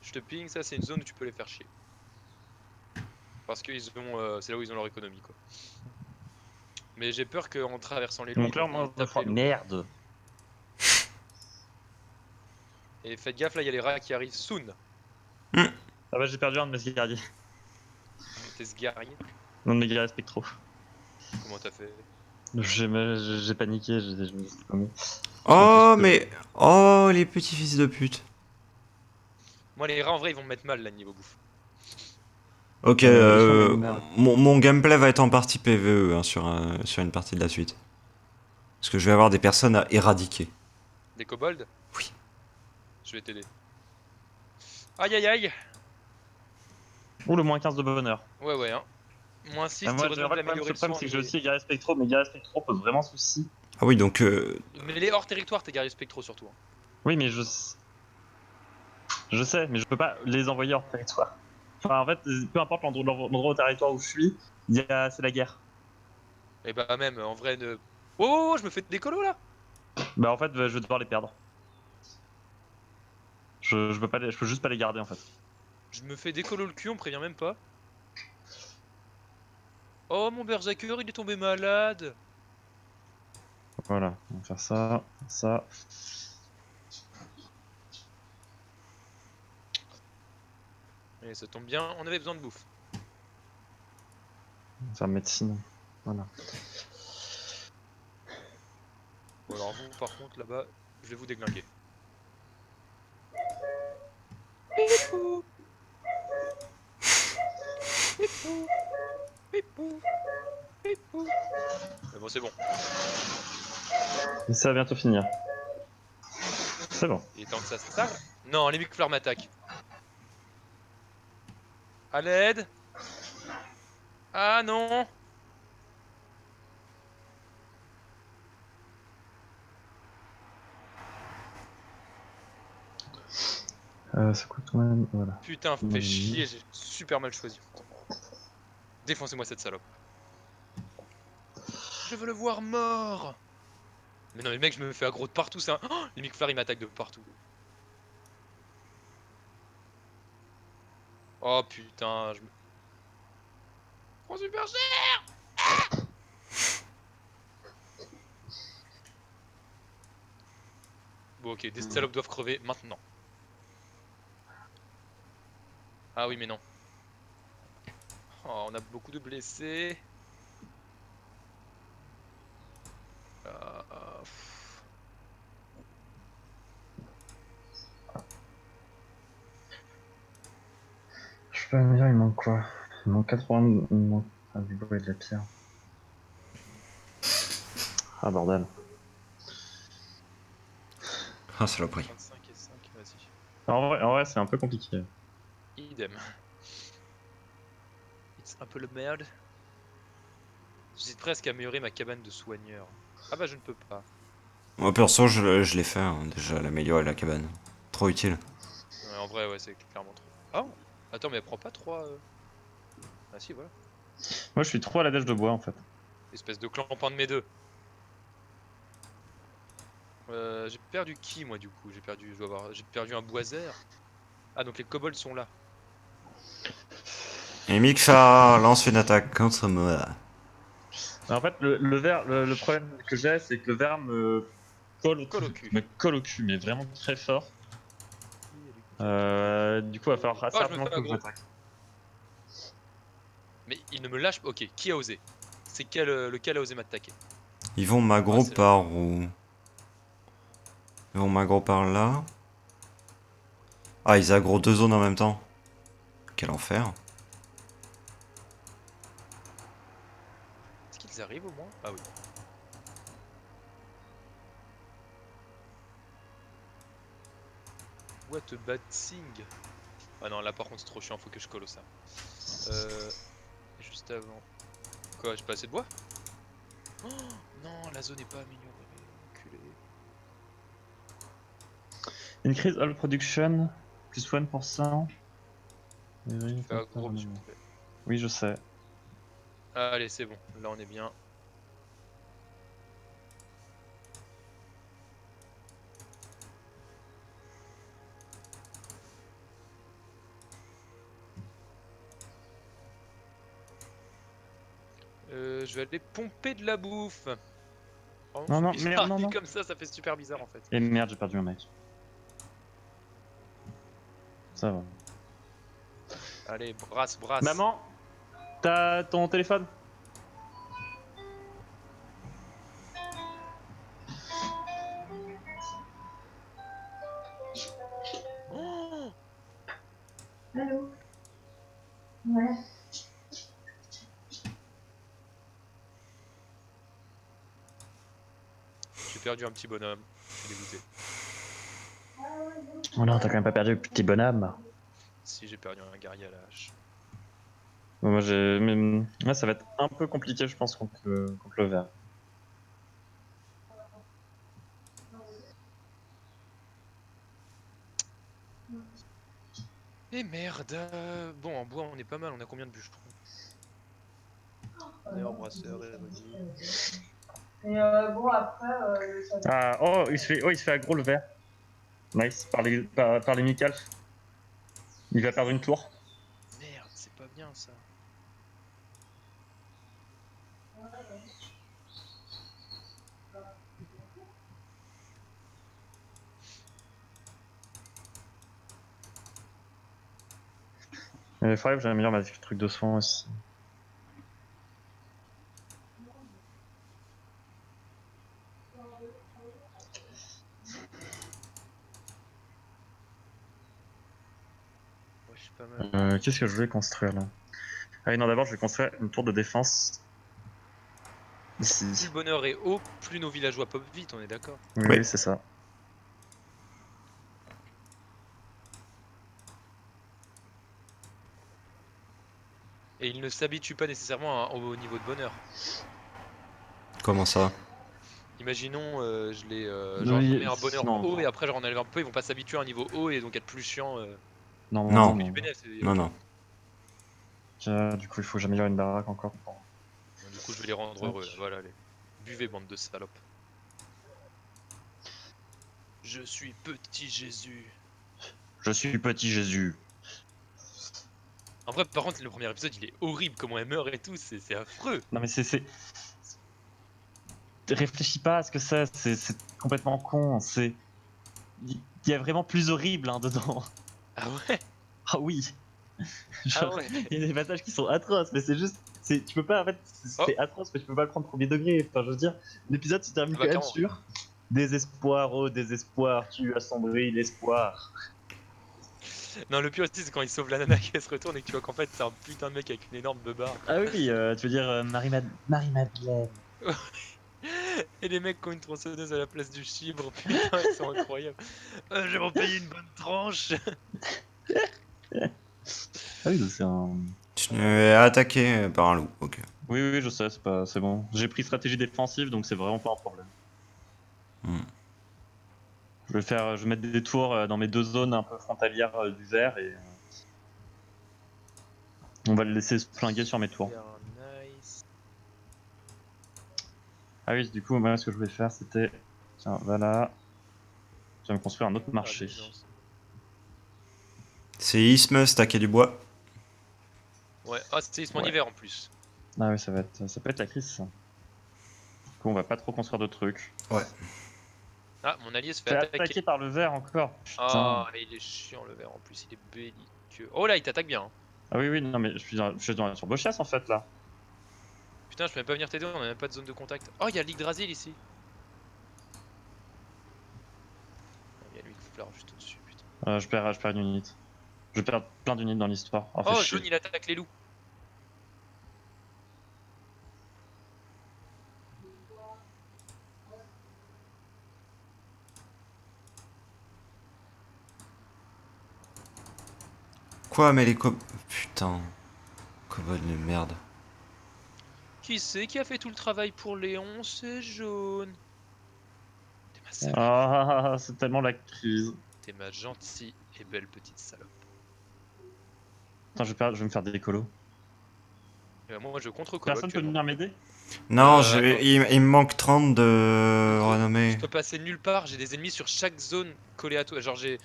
je te ping, ça c'est une zone où tu peux les faire chier. Parce que c'est là où ils ont leur économie, quoi. Mais j'ai peur qu'en traversant les Mon lignes, clair ils mange de tapent froid. les loups. Merde. Et faites gaffe, là, il y a les rats qui arrivent soon. Ah bah j'ai perdu un de mes guerriers. T'es sgarrier. Un de mes guerriers spectraux. Comment t'as fait? J'ai paniqué, je me suis paumé. Oh, mais. Oh, les petits fils de pute. Moi, les rats, en vrai, ils vont me mettre mal, là, niveau bouffe. Ok, Ils sont les meilleurs. mon gameplay va être en partie PvE hein, sur une partie de la suite. Parce que je vais avoir des personnes à éradiquer. Des kobolds? Oui. Je vais t'aider. Aïe aïe aïe! Ouh, le moins 15 de bonheur. Ouais, ouais, hein. Moins 6, Moi, heureusement en que fait, j'ai amélioré le le problème soin, c'est que j'ai mais... aussi les guerriers spectraux. Mes guerriers spectraux posent vraiment souci. Ah oui, donc. Mais les hors territoire, tes guerriers spectraux, surtout. Hein. Oui, mais je sais, mais je peux pas les envoyer hors territoire. Enfin, en fait, peu importe l'endroit au territoire où je suis, c'est la guerre. Et bah, même, en vrai, ne... Oh, oh, oh, je me fais des colos, là! Bah, en fait, je vais devoir les perdre. Je peux pas je peux juste pas les garder, en fait. Je me fais décolo le cul, on me prévient même pas. Oh, mon berserker, il est tombé malade! Voilà, on va faire ça, ça. Et ça tombe bien, on avait besoin de bouffe. On va faire médecine. Voilà. Bon, alors vous, par contre, là-bas, je vais vous déglinguer. Pipou! Pipou! Pipou! Pipou! Mais bon, c'est bon. Et ça va bientôt finir. C'est bon. Il est temps que ça s'arrête. Non, les micfleurs m'attaquent. À l'aide! Ah non! Ça coûte quand même. Voilà. Putain, fait chier, j'ai super mal choisi. Défoncez-moi cette salope. Je veux le voir mort! Mais non, mais mec, je me fais aggro de partout, ça. Oh, les micfleurs, ils m'attaquent de partout. Oh putain, je me. Prends super cher! Bon, ok, des salopes doivent crever maintenant. Ah oui, mais non. Oh, on a beaucoup de blessés. Pff. Je peux me dire, il manque quoi? Il manque 80. Il manque. Ah, du bois et de la pierre. Ah, bordel. Ah, saloperie. 25 et 5, vas-y. En vrai c'est un peu compliqué. Idem. It's un peu le merde. J'hésite presque à améliorer ma cabane de soigneur. Ah bah je ne peux pas. Moi, perso, je l'ai fait hein, déjà, l'améliorer la cabane. Trop utile. Ouais, en vrai, ouais, c'est clairement trop. Ah! Attends, mais elle prend pas 3. Ah si, voilà. Moi, je suis trop à la dèche de bois en fait. Espèce de clampin de mes deux. J'ai perdu qui moi du coup? J'ai perdu un boiseur. Ah donc les kobolds sont là. Et Mikfa lance une attaque contre moi. En fait, le problème que j'ai, c'est que le ver Colle au cul. me colle au cul, mais vraiment très fort. Du coup, il va falloir assez Oh, je me rapidement fais que aggro. j'attaque. Mais il ne me lâche pas. Ok, qui a osé? C'est lequel a osé m'attaquer? Ils vont m'aggro Ah, c'est par où? Ils vont m'aggro par là. Ah, ils aggro deux zones en même temps. Quel enfer. Est-ce qu'ils arrivent au moins? Ah oui. What a bad thing. Ah non, là par contre c'est trop chiant, faut que je colle au ça. Juste avant. Quoi, j'ai pas assez de bois? Oh non, la zone est pas améliorée, enculé. Increase all production, plus 1%. Fais agro, s'il te plaît. Oui, je sais. Allez, c'est bon, là on est bien. Je vais aller pomper de la bouffe. Pardon, Non, c'est non, bizarre, merde, non, dit non. comme ça fait super bizarre en fait. Et merde, j'ai perdu un mec. Ça va. Allez, brasse, brasse. Maman, t'as ton téléphone? Oh, Allô? Ouais. j'ai perdu un petit bonhomme, je suis dégoûté. Oh non, t'as quand même pas perdu le petit bonhomme. Si, j'ai perdu un guerrier à la hache. Bon, moi, ça va être un peu compliqué, je pense, contre le vert. Et merde. Bon, en bois on est pas mal, on a combien de bûcherons? D'ailleurs, brasseur est revenu. Et bon, après, Ah, oh, il se fait aggro le vert. Nice, par les Mikalf. Il va perdre une tour. Merde, c'est pas bien ça. Il faudrait que j'améliore ma truc de soin aussi. Ouais, je suis pas mal. Qu'est-ce que je voulais construire là? Ah oui, non, d'abord, je vais construire une tour de défense. Plus Ici. le bonheur est haut, plus nos villageois pop vite, on est d'accord. Oui, Oui. oui, c'est ça. Et ils ne s'habituent pas nécessairement au niveau de bonheur. Comment ça? Imaginons, genre je leur Oui, mets un bonheur non. haut et après je enlève un peu, ils vont pas s'habituer à un niveau haut et donc être plus chiant. Non, non, Non. non, Mais du non. bénéfice, Non, ok. non. Du coup, il faut que j'améliore une baraque encore. Bon, du coup, je vais les rendre heureux là. Voilà, allez. Buvez, bande de salopes. Je suis petit Jésus. Je suis petit Jésus. En vrai, par contre, le premier épisode il est horrible, comment elle meurt et tout, c'est affreux. Non, mais réfléchis pas à ce que c'est complètement con. Il y a vraiment plus horrible hein, dedans. Ah ouais? Ah oui. Ah Genre, ouais? il y a des passages qui sont atroces, mais c'est juste. Tu peux pas, en fait, Oh, c'est atroce, mais tu peux pas le prendre premier degré. Enfin, je veux dire, l'épisode se termine ah quand bah même carrément. sur désespoir, oh désespoir, tu assombris l'espoir. Non, le pire aussi, c'est quand il sauve la nana qui se retourne et que tu vois qu'en fait, c'est un putain de mec avec une énorme beubare. Ah oui, tu veux dire Marie-Madeleine. Et les mecs qui ont une tronçonneuse à la place du chibre, putain, ils sont incroyables. Je vais m'en payer une bonne tranche. Ah oui, c'est un. Tu es attaqué par un loup, ok. Oui, oui, je sais, c'est bon. J'ai pris stratégie défensive, donc c'est vraiment pas un problème. Hmm. Je vais mettre des tours dans mes deux zones un peu frontalières du vert et on va le laisser se flinguer sur mes tours. Super nice. Ah oui, du coup, moi, ce que je voulais faire, c'était. Tiens, voilà. Je vais me construire un autre marché. C'est Isthmus, taquer du bois. Ouais, ah, c'est mon Ouais. hiver en plus. Ah oui, ça peut être la crise, ça. Du coup, on va pas trop construire de trucs. Ouais. Ah, mon allié se fait Fait attaquer. attaquer par le vert encore. Putain. Ah, il est chiant le vert en plus, il est belliqueux. Oh là, il t'attaque bien. Hein. Ah oui, oui, non, mais je suis dans la turbo-chasse en fait là. Putain, je peux même pas venir t'aider, on a même pas de zone de contact. Oh, il y a l'Yggdrasil ici. Il y a lui qui flare juste au-dessus, putain. Je perds une unité. Je perds plein d'unités dans l'histoire. Oh, fait Oh, chier. jaune, il attaque les loups. Quoi, mais les Putain. Kobold de merde. Qui c'est qui a fait tout le travail pour Léon? C'est Jaune. T'es ma salope. Ah, c'est tellement la crise. T'es ma gentille et belle petite salope. Attends, je vais me faire des colos. Moi, je contre colo Personne peut actuellement. venir m'aider? Non, Attends. il me manque 30 de Je renommée. peux passer nulle part, j'ai des ennemis sur chaque zone collée à toi. Genre, je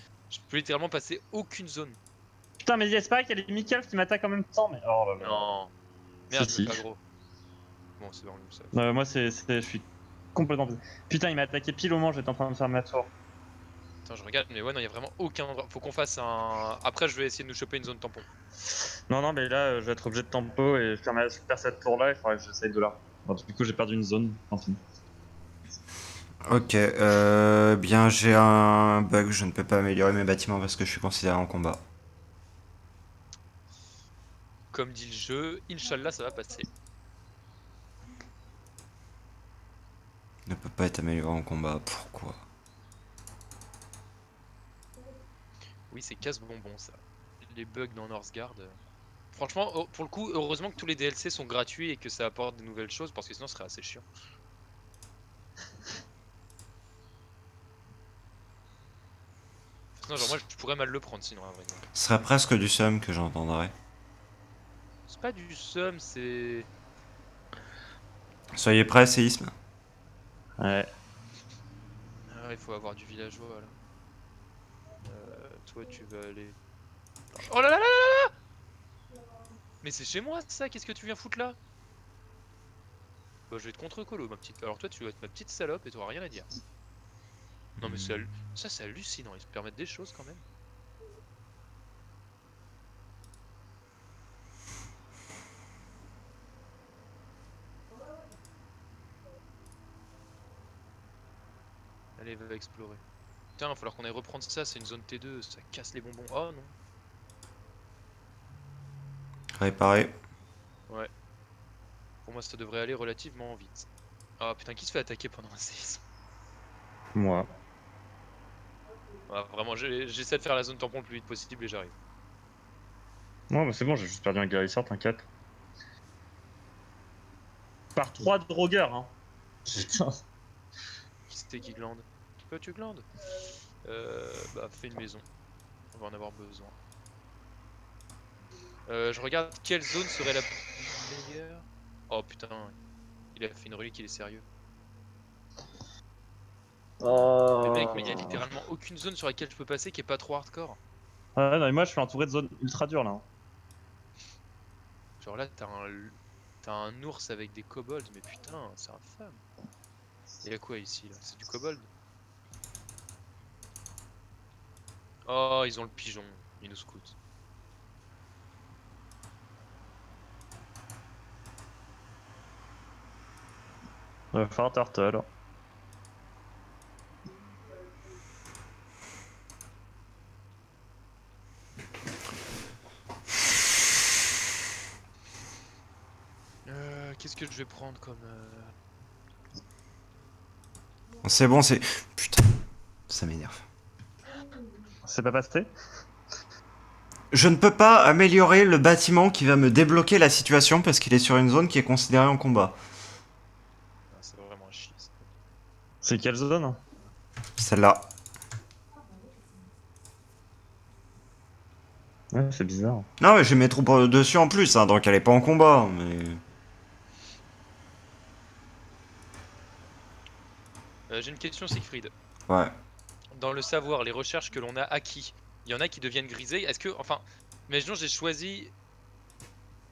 peux littéralement passer aucune zone. Putain, mais c'est pas qu'il y a les Michael qui m'attaquent en même temps, mais oh là là. Non. Si, Merde, je me si. fais aggro. Bon, c'est dans le ça. Moi, je suis complètement. Putain, il m'a attaqué pile au moment où j'étais en train de faire ma tour. Attends, je regarde, mais ouais, non, il y a vraiment aucun endroit. Faut qu'on fasse un. Après, je vais essayer de nous choper une zone tampon. Non, non, mais là, je vais être obligé de tempo et faire cette tour là, il faudrait que j'essaye de là. Bon, du coup, j'ai perdu une zone, tant pis. Ok, bien j'ai un bug, je ne peux pas améliorer mes bâtiments parce que je suis considéré en combat. Comme dit le jeu, Inch'Allah, ça va passer. Ne peut pas être amélioré en combat, pourquoi? Oui, c'est casse-bonbon ça. Les bugs dans Northgard. Franchement, pour le coup, heureusement que tous les DLC sont gratuits et que ça apporte de nouvelles choses parce que sinon, ce serait assez chiant. Sinon, genre, moi, je pourrais mal le prendre sinon, à vrai dire. Ce serait presque du seum que j'entendrais. C'est pas du seum, c'est. Soyez prêts, séisme. Ouais. Ah, il faut avoir du villageois là. Toi, tu vas aller. Oh là là là là là! Mais c'est chez moi ça, qu'est-ce que tu viens foutre là? Bah, je vais te contre-colo, ma petite. Alors, toi, tu vas être ma petite salope et t'auras rien à dire. Non, mais ça, c'est hallucinant, ils se permettent des choses quand même. Allez, va explorer. Putain, il va falloir qu'on aille reprendre ça, c'est une zone T2, ça casse les bonbons. Oh non. Réparé. Ouais. Pour moi, ça devrait aller relativement vite. Ah putain, qui se fait attaquer pendant un séisme? Moi. Ah, vraiment, j'essaie de faire la zone tampon le plus vite possible et j'arrive. Ouais, bah c'est bon, j'ai juste perdu un guérisseur, t'inquiète. Par 3 drogueurs, hein. Putain. Qui c'était qui glande? Toi, tu glandes? Bah, fais une maison. On va en avoir besoin. Je regarde quelle zone serait la meilleure. Oh putain, il a fait une relique, il est sérieux. Le mec, mais il y a littéralement aucune zone sur laquelle je peux passer qui est pas trop hardcore. Ouais, non, mais moi, je suis entouré de zones ultra dures, là. Genre là, t'as un ours avec des kobolds, mais putain, c'est infâme. Il y a quoi ici là? C'est du kobold? Oh, ils ont le pigeon, ils nous scoutent. Faire turtle. Qu'est-ce que je vais prendre comme... C'est bon, c'est... Putain, ça m'énerve. C'est pas passé? Je ne peux pas améliorer le bâtiment qui va me débloquer la situation parce qu'il est sur une zone qui est considérée en combat. Ah, c'est vraiment un chier ça. C'est quelle zone? Celle-là. Ouais, c'est bizarre. Non, mais j'ai mes troupes dessus en plus, hein, donc elle est pas en combat, mais... J'ai une question, Siegfried. Ouais. Dans le savoir, les recherches que l'on a acquis, il y en a qui deviennent grisées. Est-ce que, enfin, imaginons j'ai choisi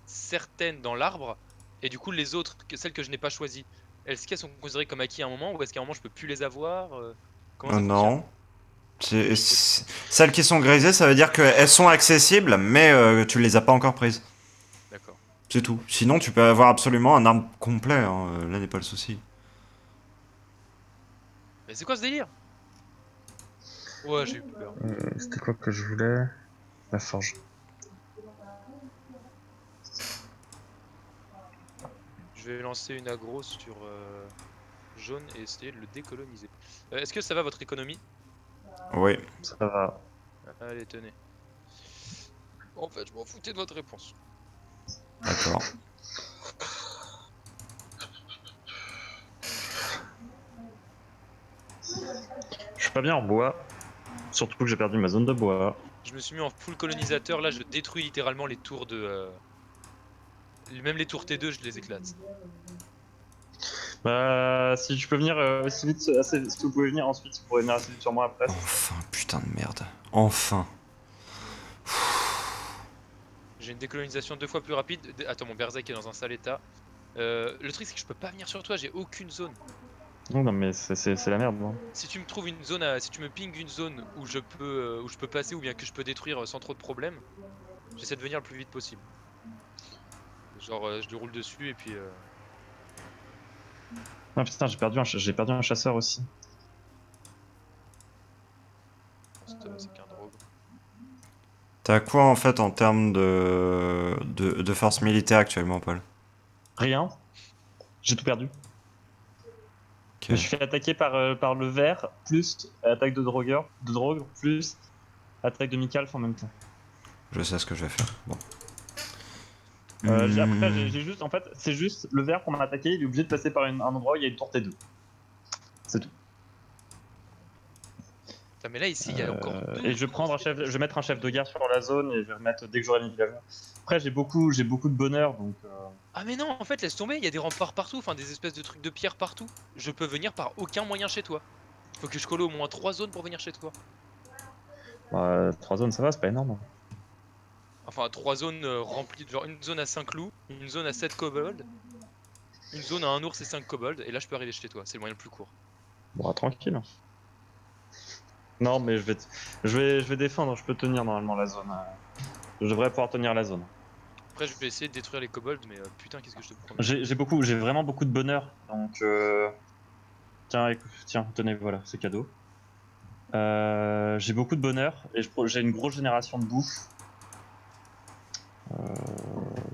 certaines dans l'arbre, et du coup les autres, celles que je n'ai pas choisies, est-ce qu'elles sont considérées comme acquis à un moment, ou est-ce qu'à un moment je peux plus les avoir? Comment ça fonctionne? Non. Celles qui sont grisées, ça veut dire qu'elles sont accessibles, mais tu les as pas encore prises. D'accord. C'est tout. Sinon, tu peux avoir absolument un arbre complet, hein, là n'est pas le souci. Mais c'est quoi ce délire? Ouais, j'ai eu peur. C'était quoi que je voulais? La forge. Je vais lancer une aggro sur jaune et essayer de le décoloniser. Est-ce que ça va votre économie? Oui. Ça va. Allez, tenez. En fait, je m'en foutais de votre réponse. D'accord. Je suis pas bien en bois. Surtout que j'ai perdu ma zone de bois. Je me suis mis en full colonisateur, là je détruis littéralement les tours de... Même les tours T2 je les éclate. Bah, si tu peux venir aussi vite, si vous pouvez venir ensuite, vous pourrez venir assez vite sur moi après. Enfin, putain de merde. Enfin. J'ai une décolonisation 2 fois plus rapide. Attends, mon Berserk est dans un sale état. Le truc c'est que je peux pas venir sur toi, j'ai aucune zone. Non, non, mais c'est la merde, moi. Si tu me trouves une zone, si tu me pinges une zone où je peux passer ou bien que je peux détruire sans trop de problèmes, j'essaie de venir le plus vite possible. Genre je lui roule dessus et puis... Ah putain, j'ai perdu un chasseur aussi. C'est qu'un drogue. T'as quoi en fait en termes de force militaire actuellement, Paul? Rien. J'ai tout perdu. Ok. Je me suis fait attaquer par le vert, plus attaque de drogue, plus attaque de Mikalf en même temps. Je sais ce que je vais faire. Bon. Après, Hmm. j'ai juste, en fait, c'est juste le vert qu'on m'a attaqué, il est obligé de passer par un endroit où il y a une tour T2. C'est tout. Putain, mais là ici il y a encore deux. Et je vais mettre un chef de guerre sur la zone et je vais remettre dès que j'aurai mes villageois. Après, j'ai beaucoup de bonheur, donc. Ah mais non, en fait laisse tomber, il y a des remparts partout, enfin des espèces de trucs de pierre partout. Je peux venir par aucun moyen chez toi. Faut que je colle au moins 3 zones pour venir chez toi. 3 zones, ça va, c'est pas énorme. Enfin 3 zones remplies, genre une zone à 5 loups, une zone à 7 kobolds, une zone à 1 ours et 5 kobolds, et là je peux arriver chez toi, c'est le moyen le plus court. Bon, tranquille. Non, mais je vais défendre, je peux tenir normalement la zone. Je devrais pouvoir tenir la zone. Après je vais essayer de détruire les kobolds, mais putain qu'est-ce que je te promets. J'ai vraiment beaucoup de bonheur, donc. Tiens, tiens, tenez, voilà, c'est cadeau. J'ai beaucoup de bonheur et j'ai une grosse génération de bouffe.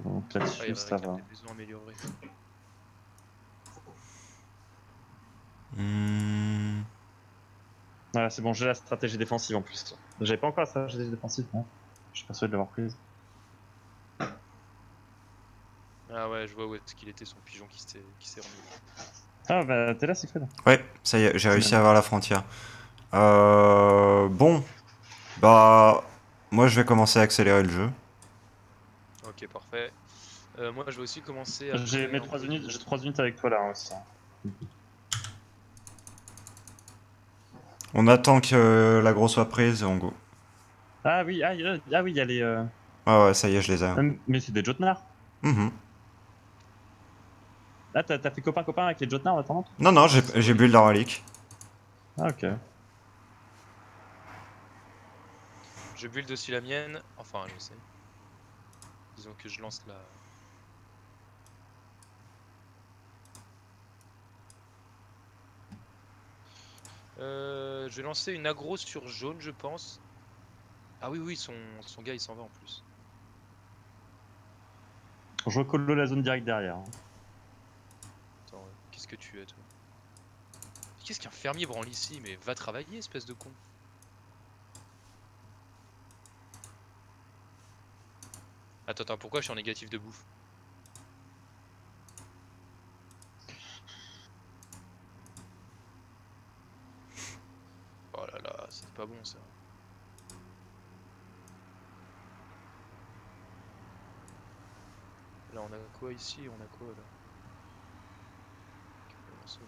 Donc Ah, il là-dessus, ça réclame va. des maisons améliorées. Hmm. Voilà, c'est bon, j'ai la stratégie défensive en plus. J'avais pas encore la stratégie défensive, non. Je suis persuadé de l'avoir prise. Ah ouais, je vois où est-ce qu'il était son pigeon qui s'est remis. Ah bah t'es là, Siegfried. Ouais, ça y est, j'ai réussi à avoir la frontière. Bon. Bah. Moi, je vais commencer à accélérer le jeu. Ok parfait. Moi je vais aussi commencer à J'ai créer mes un peu 3 unités avec toi là aussi. On attend que la grosse soit prise et on go. Ah oui, il y a les. Ah ouais, ça y est, je les ai. Mais c'est des Jotnar. Mhm. Ah, t'as fait copain-copain avec les Jotnar en attendant? Non, non, C'est j'ai horrible. build la relique. Ah, ok. Je build aussi la mienne, enfin je sais. Disons que je lance la... je vais lancer une aggro sur jaune je pense. Ah oui oui son gars il s'en va en plus. Je recolle la zone directe derrière. Attends, qu'est-ce que tu es toi? Qu'est-ce qu'un fermier branle ici? Mais va travailler espèce de con. Attends, pourquoi je suis en négatif de bouffe? Oh là là, c'est pas bon ça. Là on a quoi ici? On a quoi là? Ok, on va lancer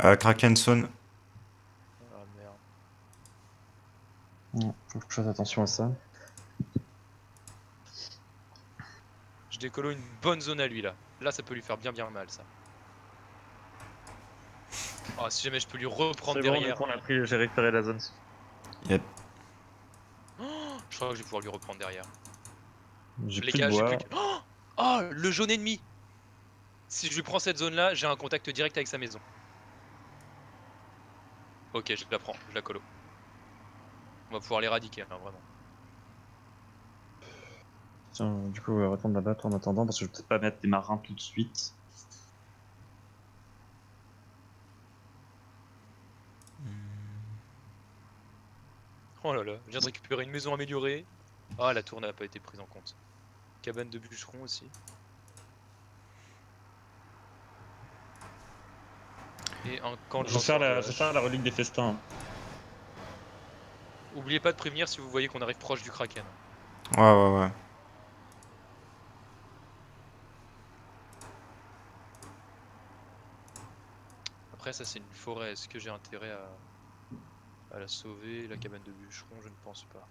l'aggro. Krakenson. Ah merde. Faut que je fasse attention à ça. Je décolo une bonne zone à lui là. Là ça peut lui faire bien mal ça. Oh si jamais je peux lui reprendre C'est bon, du derrière. coup, j'ai récupéré la zone. Yep. Oh, je crois que je vais pouvoir lui reprendre derrière. J'ai Les plus de gars, j'ai bois. plus que... Oh, le jaune ennemi. Si je lui prends cette zone là, j'ai un contact direct avec sa maison. Ok, je la prends, je la colo. On va pouvoir l'éradiquer, hein, vraiment. Tiens, du coup, on va retourner là-bas en attendant, parce que je vais peut-être pas mettre des marins tout de suite. Oh là là, je viens de récupérer une maison améliorée. Ah, la tour n'a pas été prise en compte. Cabane de bûcheron aussi. Et un camp de Je vais faire lanceurs de je vais faire hache. la relique des festins. Oubliez pas de prévenir si vous voyez qu'on arrive proche du kraken. Ouais, ouais, ouais. Après ça c'est une forêt, est-ce que j'ai intérêt à la sauver? La cabane de bûcheron, je ne pense pas.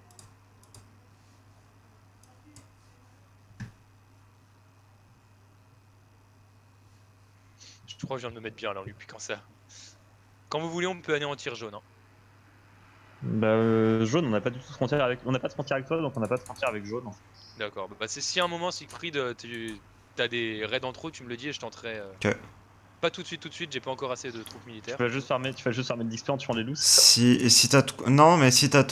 Je crois que je viens de me mettre bien là en lui piquant ça. Quand vous voulez on peut anéantir jaune. Hein. Bah, jaune, on n'a pas du tout de frontière avec. On n'a pas de frontière avec toi, donc on n'a pas de frontière avec jaune. D'accord, bah c'est si à un moment Siegfried t'as des raids en trop, tu me le dis et je tenterai. Ok. Pas tout de suite, j'ai pas encore assez de troupes militaires. Tu vas juste farmer de l'XP en tuant les loups, c'est ça? Si t'as non, mais si t'as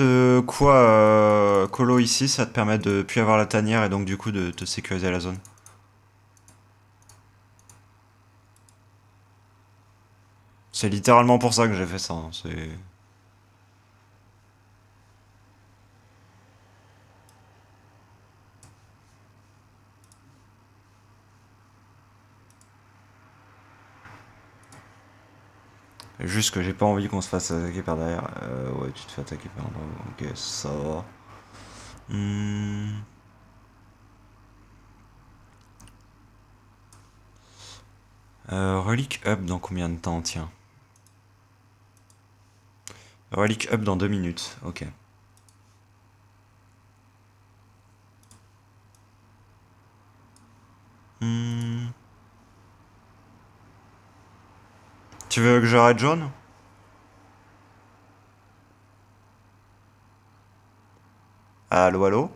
quoi colo ici, ça te permet de puis avoir la tanière et donc du coup de te sécuriser la zone. C'est littéralement pour ça que j'ai fait ça. Hein, c'est juste que j'ai pas envie qu'on se fasse attaquer par derrière. Ouais, tu te fais attaquer par derrière. Ok, ça va. Relic up dans combien de temps, tiens? Relic up dans 2 minutes, ok. Tu veux que j'arrête jaune? Allô, allô?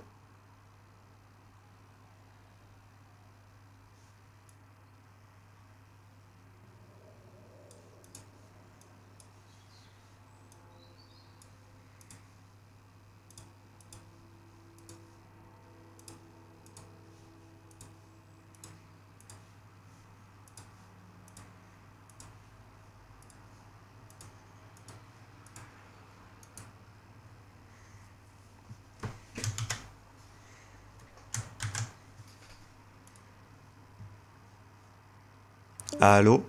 Allô?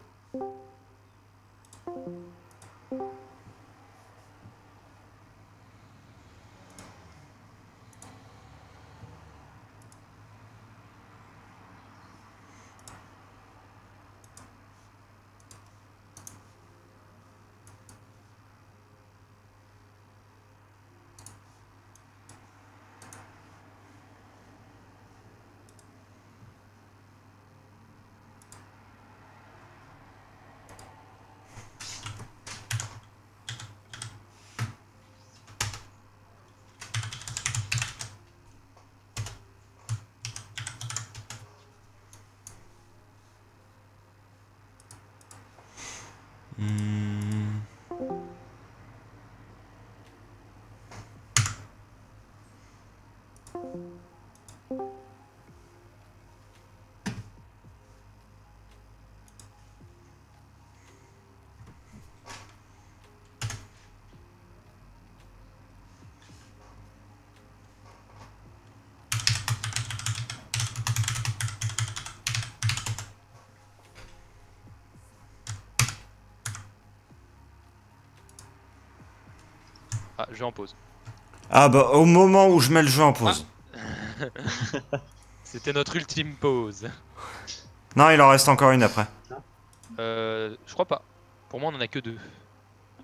Ah, je vais en pause. Ah bah au moment où je mets le jeu en pause. C'était notre ultime pause. Non, il en reste encore une après. Je crois pas. Pour moi on en a que 2.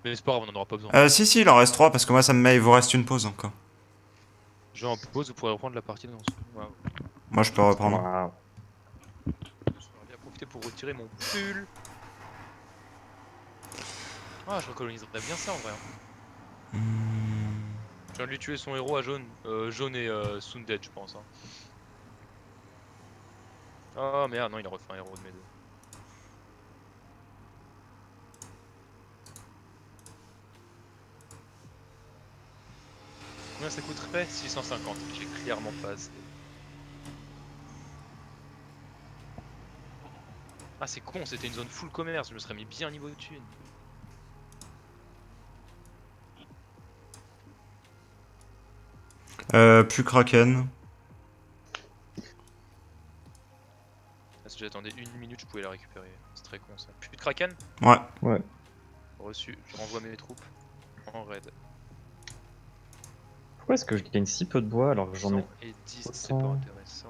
Mais c'est pas grave, on en aura pas besoin. Si, il en reste 3 parce que moi ça me met, il vous reste une pause encore. Je vais en pause, vous pourrez reprendre la partie dans ce... Waouh. Moi je peux reprendre. Waouh. J'aurais bien profité pour retirer mon pull. Ah, je recoloniserais bien ça en vrai. Je viens de lui tuer son héros à jaune. Jaune et Sundead, je pense. Hein. Oh merde, non, il a refait un héros de mes deux. Combien ça coûterait? 650. J'ai clairement pas assez. Ah, c'est con, c'était une zone full commerce. Je me serais mis bien niveau de thune. Plus Kraken. Ah, si j'attendais 1 minute, je pouvais la récupérer. C'est très con ça. Plus de Kraken? Ouais. Ouais. Reçu, je renvoie mes troupes en raid. Pourquoi est-ce que je gagne si peu de bois alors que j'en ai 110, c'est pas autant? intéressant.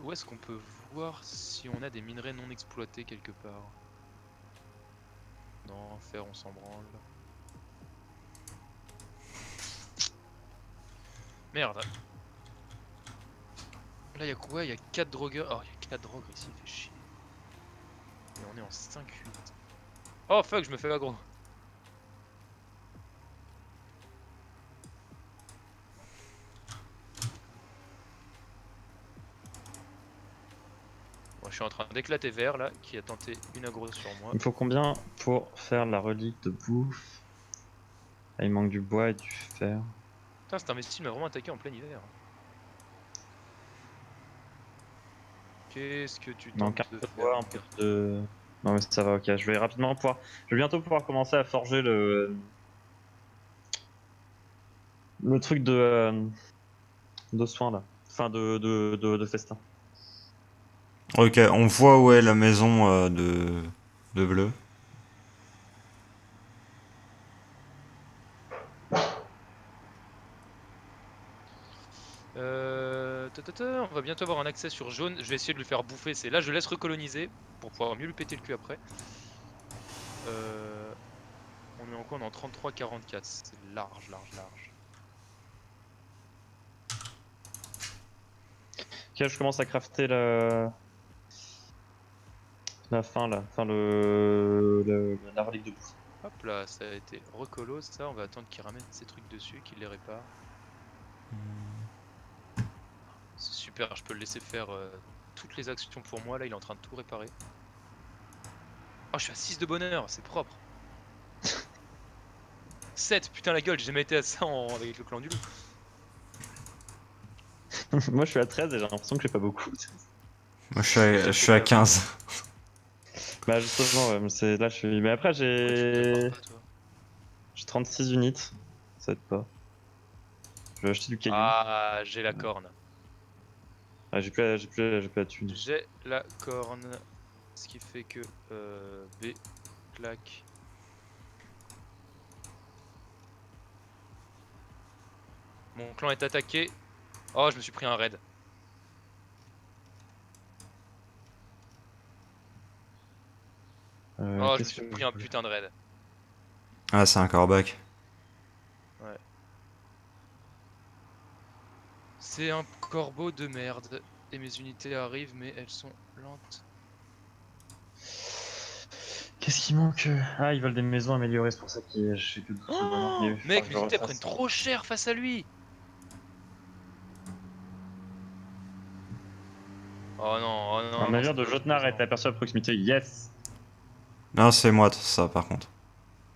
Où est-ce qu'on peut voir si on a des minerais non exploités quelque part? Non, fer, on s'en branle. Merde. Là, y'a quoi? Y'a 4 drogueurs. Oh, y'a 4 drogues ici, fait chier. Et on est en 5-8. Oh fuck, je me fais aggro. Bon, je suis en train d'éclater vert là, qui a tenté une aggro sur moi. Il faut combien pour faire la relique de bouffe? Ah, il manque du bois et du fer. Putain, cet imbécile m'a vraiment attaqué en plein hiver. Qu'est-ce que tu Il manque un tentes de peu de faire, bois, mon un peu gars? de... Non mais ça va, ok. Je vais rapidement pouvoir... Je vais bientôt pouvoir commencer à forger le truc de soins là. Enfin de festin. Ok, on voit où est la maison de Bleu. On va bientôt avoir un accès sur jaune. Je vais essayer de lui faire bouffer. C'est là, je laisse recoloniser pour pouvoir mieux lui péter le cul après. On est en quoi? On est en 33-44. C'est large, large, large. Ok, je commence à crafter la fin là. Enfin la relique de bouffe. Hop là, ça a été recolo. Ça, on va attendre qu'il ramène ses trucs dessus, qu'il les répare. C'est super, je peux le laisser faire toutes les actions pour moi. Là, il est en train de tout réparer. Oh, je suis à 6 de bonheur, c'est propre. 7, putain la gueule, j'ai jamais été à ça avec le clan du loup. Moi je suis à 13 et j'ai l'impression que j'ai pas beaucoup. Moi, je suis à 15. Bah justement, ouais, mais là je suis... Mais après Pourquoi tu te répares j'ai... pas, toi? J'ai 36 unités. Ça aide pas. Je vais acheter du caillou. Ah, j'ai la corne. Ah, j'ai plus la thune. J'ai la corne. Ce qui fait que B, clac. Mon clan est attaqué. Oh, je me suis pris un raid. Oh, je me Qu'est-ce suis que pris je un voulais... putain de raid. Ah, c'est un corbac. Ouais. C'est un corbeau de merde. Et mes unités arrivent, mais elles sont lentes. Qu'est-ce qui manque? Ah, ils veulent des maisons améliorées, c'est pour ça que je fais que 12 de bonheur. Mais il Oh, va falloir mec, que mes je le unités prennent refasse. trop cher face à lui. Oh non, oh non, Un non, navire c'est de pas Jotnar possible. est aperçu à proximité. Yes! Non, c'est moi, ça, par contre.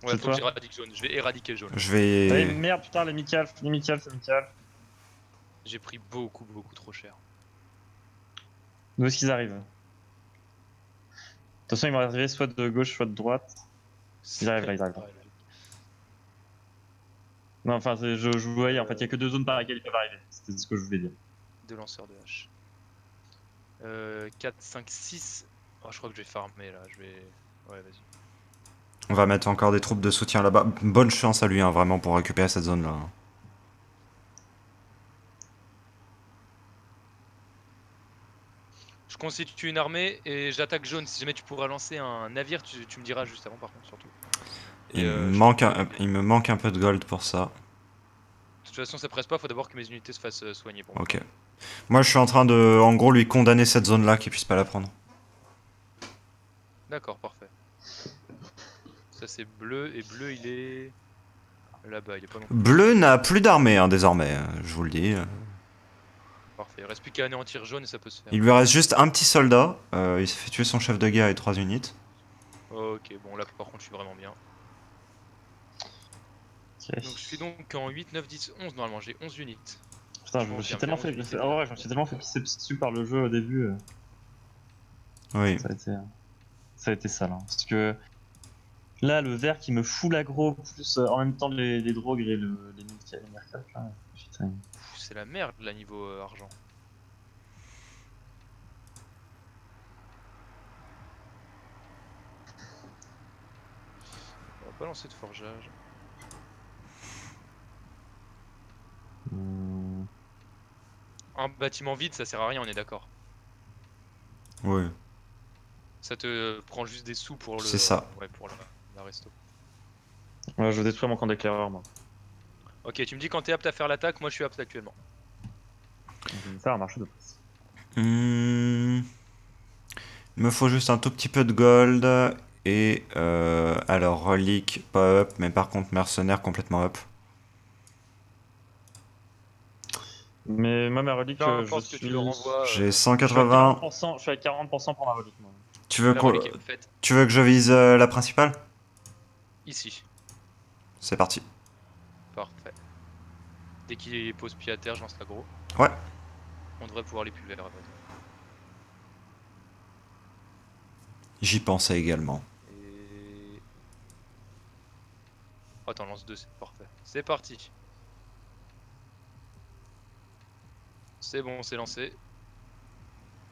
Ouais, C'est faut que toi? j'éradique jaune. Je vais éradiquer jaune. Je Allez, vais... merde, putain, les Mikal, c'est Mikal. J'ai pris beaucoup, beaucoup trop cher. D'où est-ce qu'ils arrivent? De toute façon, ils vont arriver soit de gauche, soit de droite. Ils arrivent là, ils arrivent là. Ouais, logique. Non, enfin, je voyais, en fait, il y a que 2 zones par lesquelles ils peuvent arriver. C'était ce que je voulais dire. Deux lanceurs de hache. 4, 5, 6. Oh, je crois que je vais farmer là. Je vais. Ouais, vas-y. On va mettre encore des troupes de soutien là-bas. Bonne chance à lui, hein, vraiment, pour récupérer cette zone-là. Je constitue une armée et j'attaque jaune. Si jamais tu pourras lancer un navire, tu me diras juste avant, par contre, surtout. Et Il me manque un peu de gold pour ça. De toute façon, ça presse pas. Faut d'abord que mes unités se fassent soigner pour moi. Ok. Moi, je suis en train de, en gros, lui condamner cette zone-là, qu'il puisse pas la prendre. D'accord, parfait. Ça, c'est bleu. Et bleu, il est. Là-bas, il est pas non plus. Bleu n'a plus d'armée, hein, désormais, je vous le dis. Parfait. Il reste plus qu'à anéantir jaune et ça peut se faire. Il lui reste juste un petit soldat. Il s'est fait tuer son chef de guerre et 3 unités. Ok, bon, là, par contre, je suis vraiment bien. Ok. Donc, je suis donc en 8, 9, 10, 11. Normalement, j'ai 11 unités. Putain, je me suis tellement fait... Oh ouais, je me suis tellement fait pisser dessus par le jeu au début. Oui. Ça a été sale, hein. Parce que... Là, le vert qui me fout l'aggro, plus en même temps les drogues et les mercates là. Putain. Pff, c'est la merde là niveau argent. On va pas lancer de forgeage. Hmm. Un bâtiment vide, ça sert à rien, on est d'accord. Oui, Ça te prend juste des sous pour le. c'est ça. Ouais, pour la resto. Ouais, je veux détruire mon camp d'éclaireur, moi. Ok, tu me dis quand t'es apte à faire l'attaque, moi je suis apte actuellement. Je vais faire un marché de presse. Il me faut juste un tout petit peu de gold. Et alors, relique, pas up. Mais par contre, mercenaire complètement up. Mais moi, ma relique, Peu je importe que tu le suis. renvoies, J'ai Je suis à 180. 40%, je suis à 40% pour ma relique, moi. Tu veux, la relique est faite tu veux que je vise la principale? ici. C'est parti. Parfait. Dès qu'il pose pied à terre, je lance l'aggro. Ouais. On devrait pouvoir les pulvérer à base. J'y pensais également. Et. Oh, t'en lances deux, c'est parfait. C'est parti. C'est bon, c'est lancé.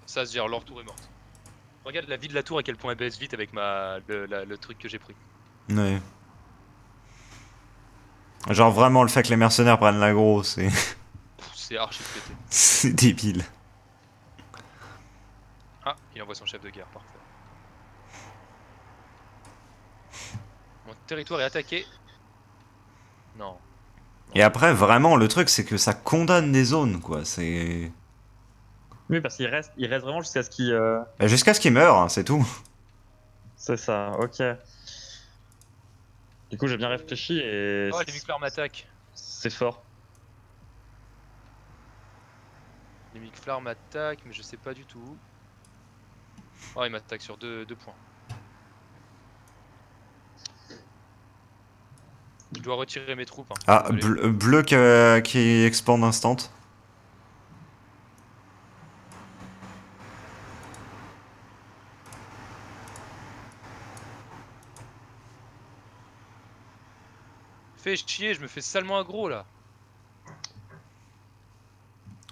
Ça se gère, leur tour est morte. Regarde la vie de la tour à quel point elle baisse vite avec le truc que j'ai pris. Ouais. Genre vraiment le fait que les mercenaires prennent l'aggro, c'est Pff, c'est archi pété. c'est débile. Ah, il envoie son chef de guerre, parfait. Mon territoire est attaqué. Non. Et après vraiment le truc c'est que ça condamne des zones quoi, c'est Oui, parce il reste vraiment jusqu'à ce qu'il. bah, jusqu'à ce qu'ils meurent, hein, c'est tout. C'est ça, ok. Du coup, j'ai bien réfléchi et. Oh, les Micflars m'attaquent. C'est fort. Les Micflars m'attaquent, mais je sais pas du tout où. Oh, ils m'attaquent sur deux points. Je dois retirer mes troupes. Hein. Ah, Désolé. bleu qui expande instant. Fais chier, je me fais salement aggro là.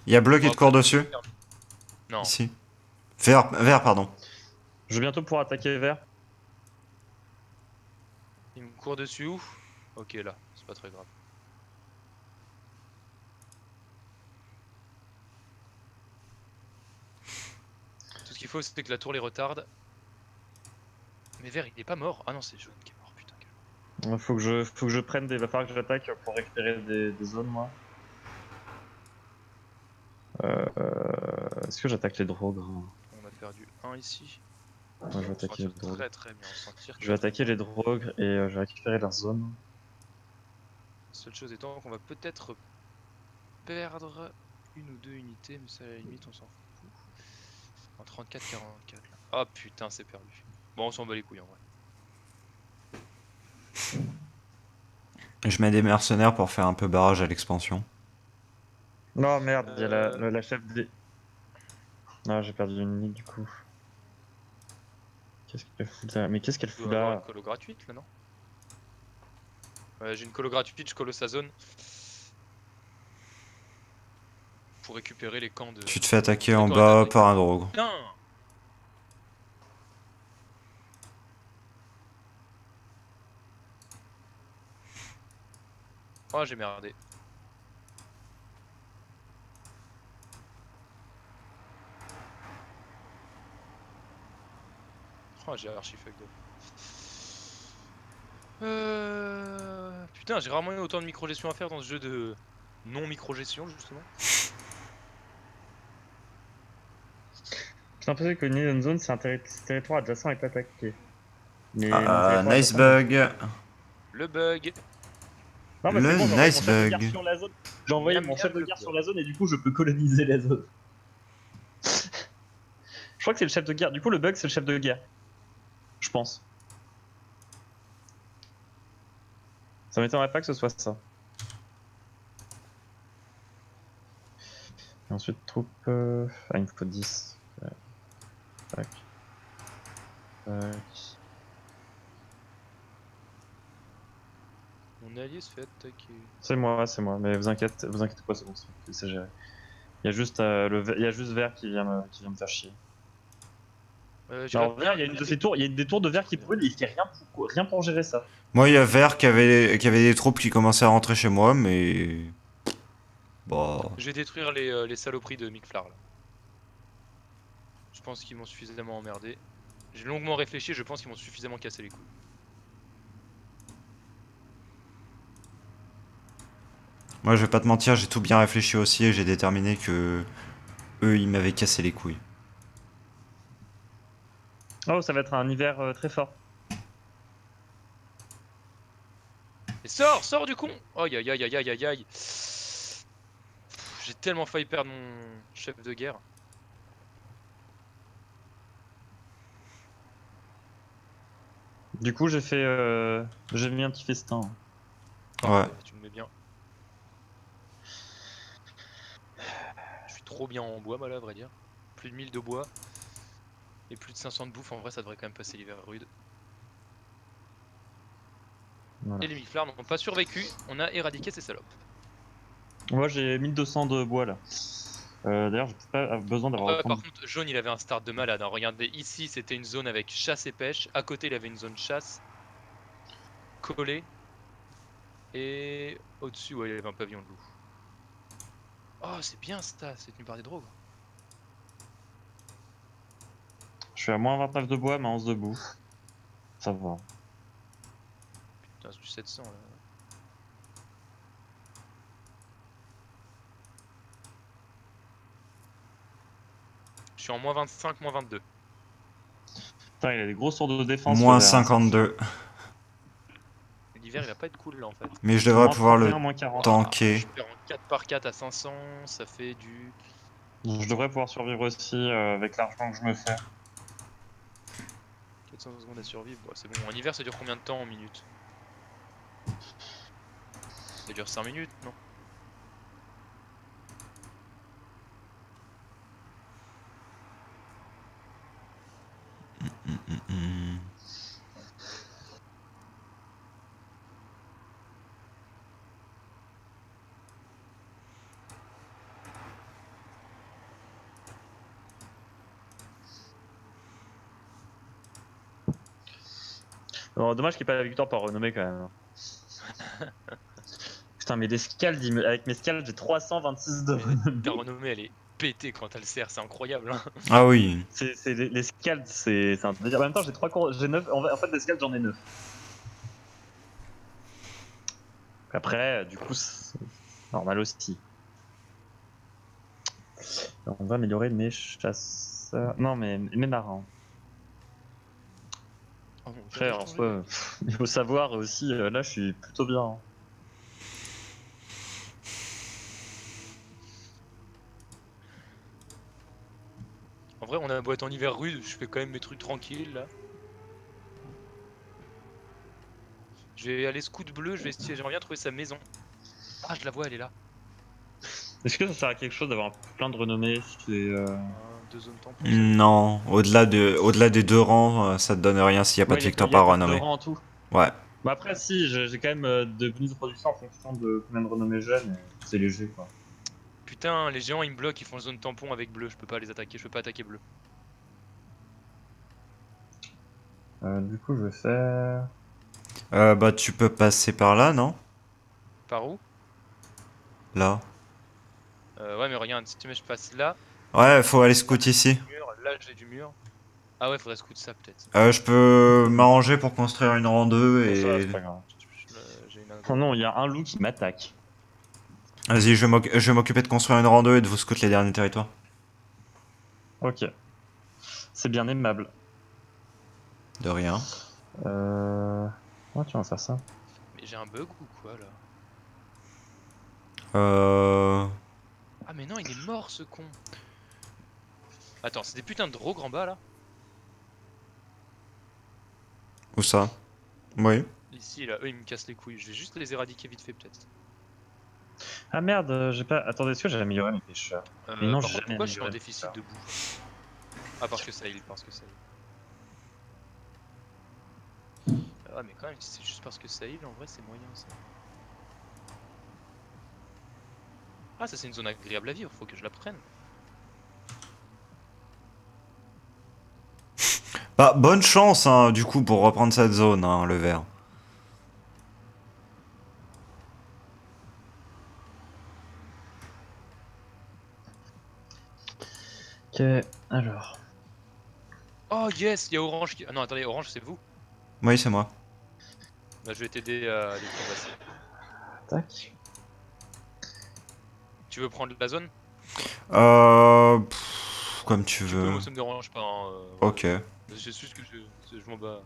Il y a bleu qui Bon, te court après, dessus. non. Ici. Vert pardon. Je vais bientôt pouvoir attaquer vert. Il me court dessus où? Ok, là, c'est pas très grave. Tout ce qu'il faut, c'est que la tour les retarde. Mais vert, il est pas mort. Ah non, c'est jaune qui est mort, putain. Faut que je prenne des. Va falloir que j'attaque pour récupérer des zones, moi. Est-ce que j'attaque les drogues? On a perdu un ici. Ouais, je vais On attaquer s'en les tire drogues. très très bien, on s'en tire. Je vais attaquer les drogues et je vais récupérer leur zone. Seule chose étant qu'on va peut-être perdre une ou deux unités, mais ça à la limite on s'en fout. En 34-44 là. Ah putain, c'est perdu. Bon, on s'en bat les couilles en vrai. Je mets des mercenaires pour faire un peu barrage à l'expansion. Non, merde, il y a Euh. la chef des. Non, j'ai perdu une ligne du coup. Qu'est-ce qu'elle fout là? Mais qu'est-ce qu'elle Je fout dois avoir une là? colo gratuite là, non? Ouais, j'ai une colo gratuite, je colo sa zone. Pour récupérer les camps de. Tu te fais attaquer Le en territoire est bas attaqué. par un drogue. Putain! Oh, j'ai merdé. Oh, j'ai archi fucked up. Putain, j'ai rarement eu autant de micro-gestion à faire dans ce jeu de non-micro-gestion, justement. J'ai l'impression que une zone, c'est un territoire adjacent est attaqué. Mais mon Ah, territoire nice adjacent. Non, bug. Le bug. non, mais c'est Le bon, j'ai envoyé mon nice chef de guerre bug. sur la zone. J'ai envoyé Miam, mon chef miam, de le guerre bug. sur la zone et du coup, je peux coloniser la zone. Je crois que c'est le chef de guerre. Du coup, le bug, c'est le chef de guerre. Je pense. Ça m'étonnerait pas que ce soit ça. Et ensuite, troupes. Ah, il me faut 10. Tac. Tac. Mon allié se fait attaquer. C'est moi, mais vous inquiétez pas, c'est bon, c'est géré. Il y a juste, il y a juste vert qui vient me faire chier. Alors, vert, il y a une de ces tours, il y a des tours de vert qui brûlent et il fait rien pour gérer ça. Moi, il y a Vert qui avait des troupes qui commençaient à rentrer chez moi, mais. Bah. Je vais détruire les saloperies de Mikflar là. Je pense qu'ils m'ont suffisamment emmerdé. J'ai longuement réfléchi, je pense qu'ils m'ont suffisamment cassé les couilles. Moi, je vais pas te mentir, j'ai tout bien réfléchi aussi et j'ai déterminé que. Eux, ils m'avaient cassé les couilles. Oh, ça va être un hiver très fort. Et sors du con. Aïe aïe aïe aïe aïe aïe aïe. J'ai tellement failli perdre mon chef de guerre. Du coup, j'ai mis un petit festin. Ouais. Tu me mets bien. Je suis trop bien en bois, moi là, à vrai dire. Plus de 1000 de bois. Et plus de 500 de bouffe, en vrai, ça devrait quand même passer l'hiver rude. Voilà. Et les Mikflar n'ont pas survécu, on a éradiqué ces salopes. Moi, j'ai 1200 de bois là. D'ailleurs, j'ai pas besoin d'avoir autant Par de... contre, jaune il avait un start de malade. Hein. Regardez, ici c'était une zone avec chasse et pêche. À côté, il avait une zone chasse collée. Et au-dessus, ouais, il avait un pavillon de loup. Oh, c'est bien ça, c'est une part des drogues. Je suis à moins 29 de bois, mais 11 de bouffe. Ça va. Putain, c'est du 700 là. Je suis en moins 25, moins 22. Putain, il a des gros sorts de défense. Moins le vert, hein. 52. L'hiver il va pas être cool là en fait. Mais je devrais Moins pouvoir 31, le moins 40. tanker. Je perds en 4 par 4 à 500, ça fait du... Je devrais pouvoir survivre aussi avec l'argent que je me fais. 400 secondes à survivre. Bon, c'est bon, en hiver ça dure combien de temps en minutes? Ça dure 5 minutes, non? Alors, dommage qu'il n'y ait pas la victoire par renommée quand même. Putain, mais des scalds, avec mes scalds, j'ai 326 de renommée. Ta renommée elle est pétée quand elle sert, c'est incroyable. Hein. Ah oui. Les scalds, c'est un délire. En même temps, j'ai 9. En fait, des scalds, j'en ai 9. Après, du coup, c'est normal aussi. On va améliorer mes chasseurs. Non, mais mes marins. Oh mon Dieu, Après, en soi, il faut savoir aussi, là, je suis plutôt bien. Hein. En vrai, on a beau être en hiver rude, je fais quand même mes trucs tranquilles là. Je vais aller scout bleu, je vais essayer, j'aimerais bien trouver sa maison. Ah, je la vois, elle est là. Est-ce que ça sert à quelque chose d'avoir plein de renommées? Deux zones tampons. Non, au-delà des 2 rangs, ça te donne rien s'il n'y a pas de victoire par de renommée. rangs en tout. Ouais. Bah après, si, j'ai quand même de bonus de production en fonction de combien de renommées j'ai, mais c'est léger quoi. Putain, les géants ils me bloquent, ils font zone tampon avec bleu, je peux pas les attaquer, je peux pas attaquer bleu. Du coup, je vais faire. Bah, tu peux passer par là, non? Par où? Là. Ouais, mais regarde, si tu mets, je passe là. Ouais, faut aller scout ici. Là, j'ai du mur. Ah ouais, faudrait scout ça peut-être. Je peux m'arranger pour construire une rang 2 Bon, ça, et. c'est pas grave. J'ai une Oh non, il y a un loup qui m'attaque. Vas-y, je vais m'occuper de construire une rang 2 et de vous scout les derniers territoires. Ok. C'est bien aimable. De rien. Oh, tu vas faire ça. Mais j'ai un bug ou quoi là? Ah mais non, il est mort ce con. Attends, c'est des putains de drogues en bas là? Où ça? Oui. Ici là, eux ils me cassent les couilles. Je vais juste les éradiquer vite fait peut-être. Ah merde, j'ai pas. Attendez, est-ce que j'ai amélioré mes pêcheurs? Mais non, Par j'ai contre, jamais pourquoi je suis en amélioré mes déficit pêcheurs. de bouffe? Ah parce que ça heal, parce que ça heal. Ah mais quand même, si c'est juste parce que ça heal, en vrai c'est moyen ça. Ah ça c'est une zone agréable à vivre, faut que je la prenne. Bah, bonne chance, hein, du coup, pour reprendre cette zone, hein, le vert. Ok, alors. Oh yes, il y a orange qui... Ah non attendez, orange c'est vous. Oui, c'est moi. Bah, je vais t'aider à les tabasser. Tac. Tu veux prendre la zone? Comme tu Tu peux, veux. moi ça me dérange pas, hein, voilà. Ok. C'est juste que je m'en bats.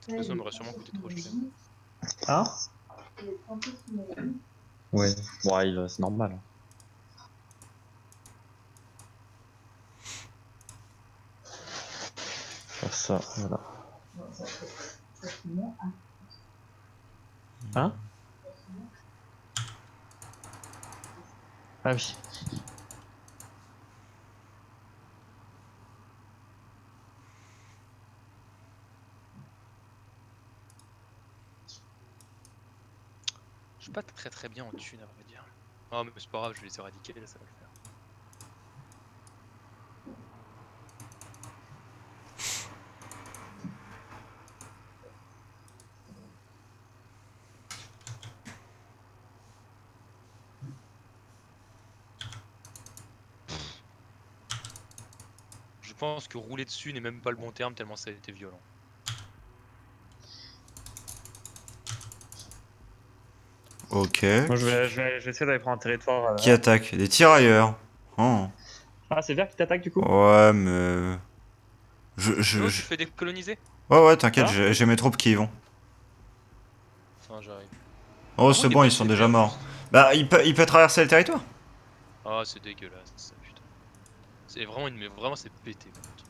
La zone m'aurait sûrement coûté trop cher. Hein? Il est trempé sous mon lit. Ouais. Ouais, c'est normal. Faire ça, voilà. Bon, ça se met à- Hein? ça se met Ah oui. Je suis pas très bien en thune à vrai dire. Oh mais c'est pas grave, je vais les éradiquer, là ça va le faire. Je pense que rouler dessus n'est même pas le bon terme tellement ça a été violent. Ok. Moi, je vais essayer d'aller prendre un territoire. Qui attaque? Des tirailleurs. Oh. Ah, c'est vert qui t'attaque du coup? Ouais, mais... Flo, tu fais décoloniser? Ouais, ouais, t'inquiète, Ça? j'ai mes troupes qui y vont. Enfin j'arrive. Oh, Pourquoi c'est il est bon, ils sont passé déjà vert morts. juste? Bah, il peut traverser le territoire. Ah c'est dégueulasse ça putain. C'est vraiment une... mais vraiment c'est pété comme truc.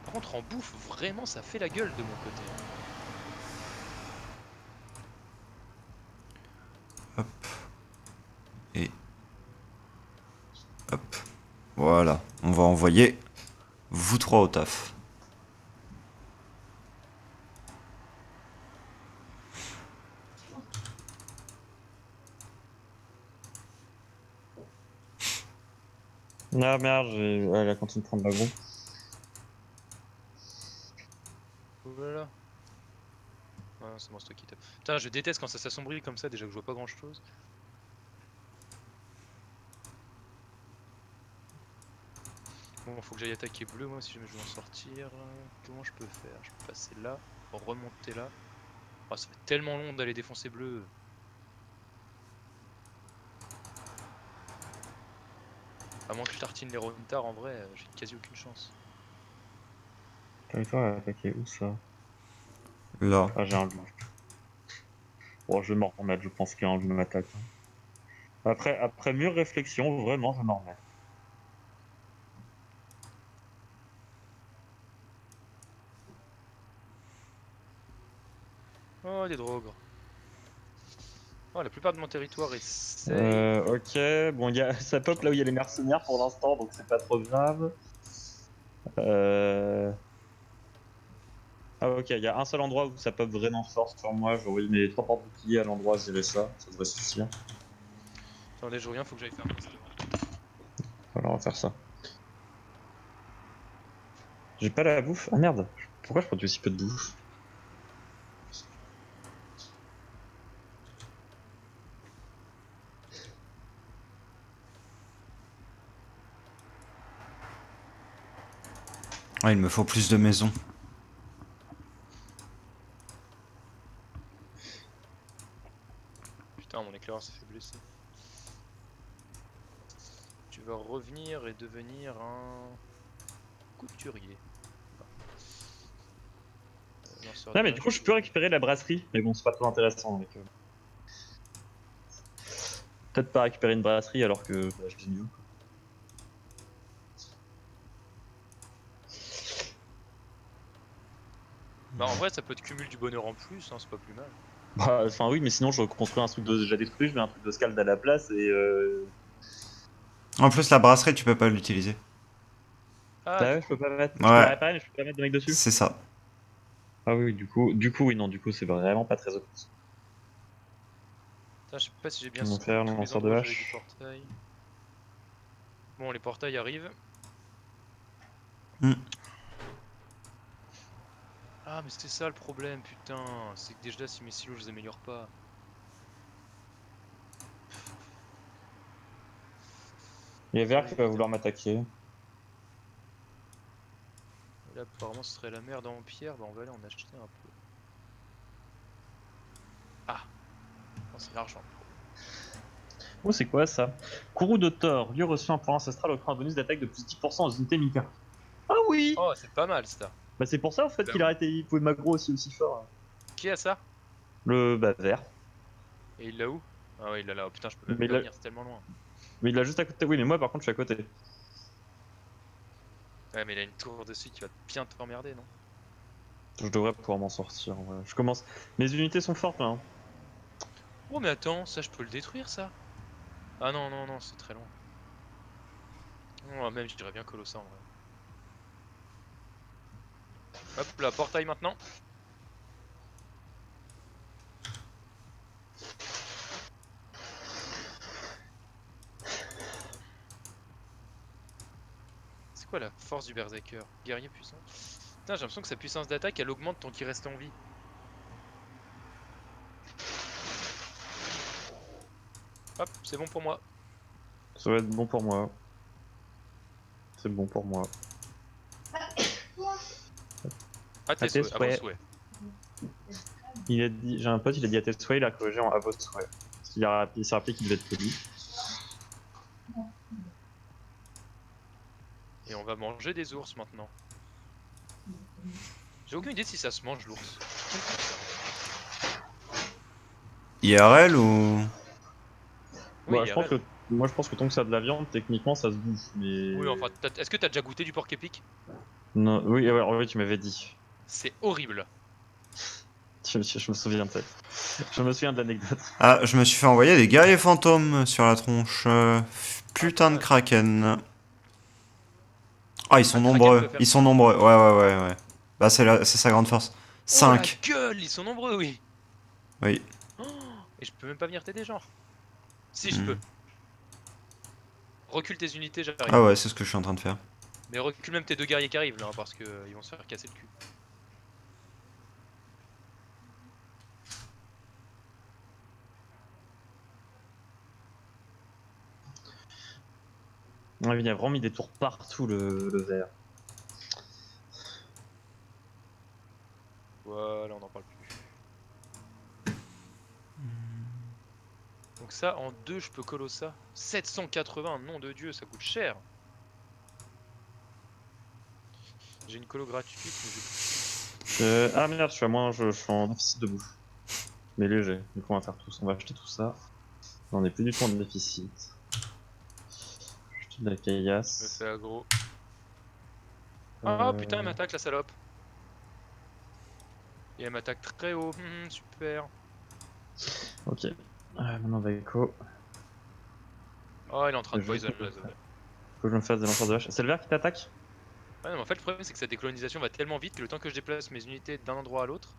Par contre en bouffe, vraiment ça fait la gueule de mon côté. Hein. Et... Hop. Voilà. On va envoyer vous trois au taf. Ah merde, elle a continué de prendre la bombe. Oh là là. Ah, c'est moi, c'est toi qui tape. Putain, je déteste quand ça s'assombrit comme ça, déjà que je vois pas grand chose. Bon, faut que j'aille attaquer bleu, moi, si jamais je veux en sortir. Comment je peux faire? Je peux passer là, remonter là. Ah, ça fait tellement long d'aller défoncer bleu. À moins que je tartine les Rontars, en vrai, j'ai quasi aucune chance. Territoire, elle a attaqué où ça? Là. Ah, j'ai un loup. Bon, je vais m'en remettre, je pense qu'il y a un loup m'attaque. Après mûre réflexion, vraiment, je m'en remets. Oh, des drogres. Oh, la plupart de mon territoire est safe. Ok, bon, ça pop là où il y a les mercenaires pour l'instant, donc c'est pas trop grave. Euh... Ah ok, il y a un seul endroit où ça pop vraiment fort sur moi, j'aurais mis les 3 portes boucliers à l'endroit, je dirais ça devrait suffire. Attendez, je reviens, faut que j'aille faire un restaurant. Alors on va faire ça. J'ai pas la bouffe. Ah merde, pourquoi je produis aussi peu de bouffe? Ah, il me faut plus de maisons. Putain, mon éclaireur s'est fait blesser. Tu vas revenir et devenir un couturier. Lanceur Non de mais du coup hache, je peux récupérer la brasserie, mais bon c'est pas trop intéressant avec peut-être pas récupérer une brasserie alors que bah, je mieux. Bah en vrai ça peut te cumuler du bonheur en plus, hein, c'est pas plus mal. Bah enfin oui mais sinon je reconstruis un truc de déjà détruit, je mets un truc de scald à la place et En plus, la brasserie, tu peux pas l'utiliser. Ah, Bah du ouais, je peux pas mettre. Je peux Ouais. la réparer, mais je peux pas mettre de mec dessus. C'est ça. Ah oui, du coup, oui, non, du coup, c'est vraiment pas très optique. putain, je sais pas si j'ai bien On va scanné faire tous les lanceur de endroits où j'avais du hache. portail. Bon, les portails arrivent. Hmm. Ah, mais c'est ça le problème, putain. C'est que déjà, si mes silos, je les améliore pas. Il y a Vert qui va vouloir m'attaquer. Là, apparemment, ce serait la merde en pierre. Bah, on va aller en acheter un peu. Ah, non, c'est l'argent le problème. Oh, c'est quoi ça? Kourou de Thor, lieu reçu un point ancestral offrant un bonus d'attaque de plus 10% aux unités Mika. Ah oui! Oh, c'est pas mal ça. Bah, c'est pour ça, en fait, Bah qu'il a oui. arrêté, il pouvait m'aggro aussi fort. Qui a ça? Le Vert. Et il l'a où? Ah ouais, il l'a là. Oh, putain, je peux même Mais pas là, venir, c'est tellement loin. mais il a juste à côté. Oui, mais moi, par contre, je suis à côté. Ouais, mais il a une tour dessus qui va bien t'emmerder, non? Je devrais pouvoir m'en sortir. Ouais. Je commence. Mes unités sont fortes là. Hein. Oh, mais attends, ça, je peux le détruire, ça? Ah non, non, non, c'est très loin. Oh, même, je dirais bien Colossa en vrai. Hop là, portail maintenant. C'est quoi la force du Berserker? Guerrier puissant. Putain, j'ai l'impression que sa puissance d'attaque elle augmente tant qu'il reste en vie. Hop, c'est bon pour moi. Ça va être bon pour moi. C'est bon pour moi. À tes souhaits, à vos souhaits. Il a dit, j'ai un pote, il a dit à tes souhaits, il a corrigé en à vos souhaits. Parce qu'il s'est rappelé qu'il devait être poli. Et on va manger des ours maintenant. J'ai aucune idée si ça se mange l'ours. IRL ou. Oui, Bah, IRL. moi je pense que tant que ça a de la viande, techniquement ça se bouffe. Mais. Oui, enfin, est-ce que t'as déjà goûté du porc épic? Non, oui, alors, oui, tu m'avais dit. C'est horrible. Je me souviens de ça. Je me souviens de l'anecdote. Ah, je me suis fait envoyer des guerriers fantômes sur la tronche. Putain de dommage. kraken. Ah, ils sont Un kraken nombreux. peut faire Ils sont ça. nombreux. Ouais. Bah, c'est sa grande force. Oh la 5. gueule, ils sont nombreux, oui. Oui. Oh, et je peux même pas venir t'aider, genre. Si, je Hmm. peux. Recule tes unités, j'arrive. Ah ouais, c'est ce que je suis en train de faire. Mais recule même tes deux guerriers qui arrivent là, hein, parce que ils vont se faire casser le cul. Ouais, il a vraiment mis des tours partout le vert. Voilà, on n'en parle plus. Donc ça, en 2, je peux Colossa. 780, nom de Dieu, ça coûte cher. J'ai une colo gratuite, mais j'ai... Ah merde, je suis en déficit de bouffe. Mais léger. Du coup, on va faire tout ça. On va acheter tout ça. On est plus du tout en déficit. Acheter de la Je me caillasse. fais aggro. Ah putain, elle Euh, m'attaque la salope. Et elle m'attaque très haut, super. Ok. Maintenant, on va écho. Oh, elle est en train de Je- poison la zone. Faut que je me fasse des lanceurs de hache. C'est le vert qui t'attaque? Ah non, mais en fait, le problème c'est que sa décolonisation va tellement vite que le temps que je déplace mes unités d'un endroit à l'autre,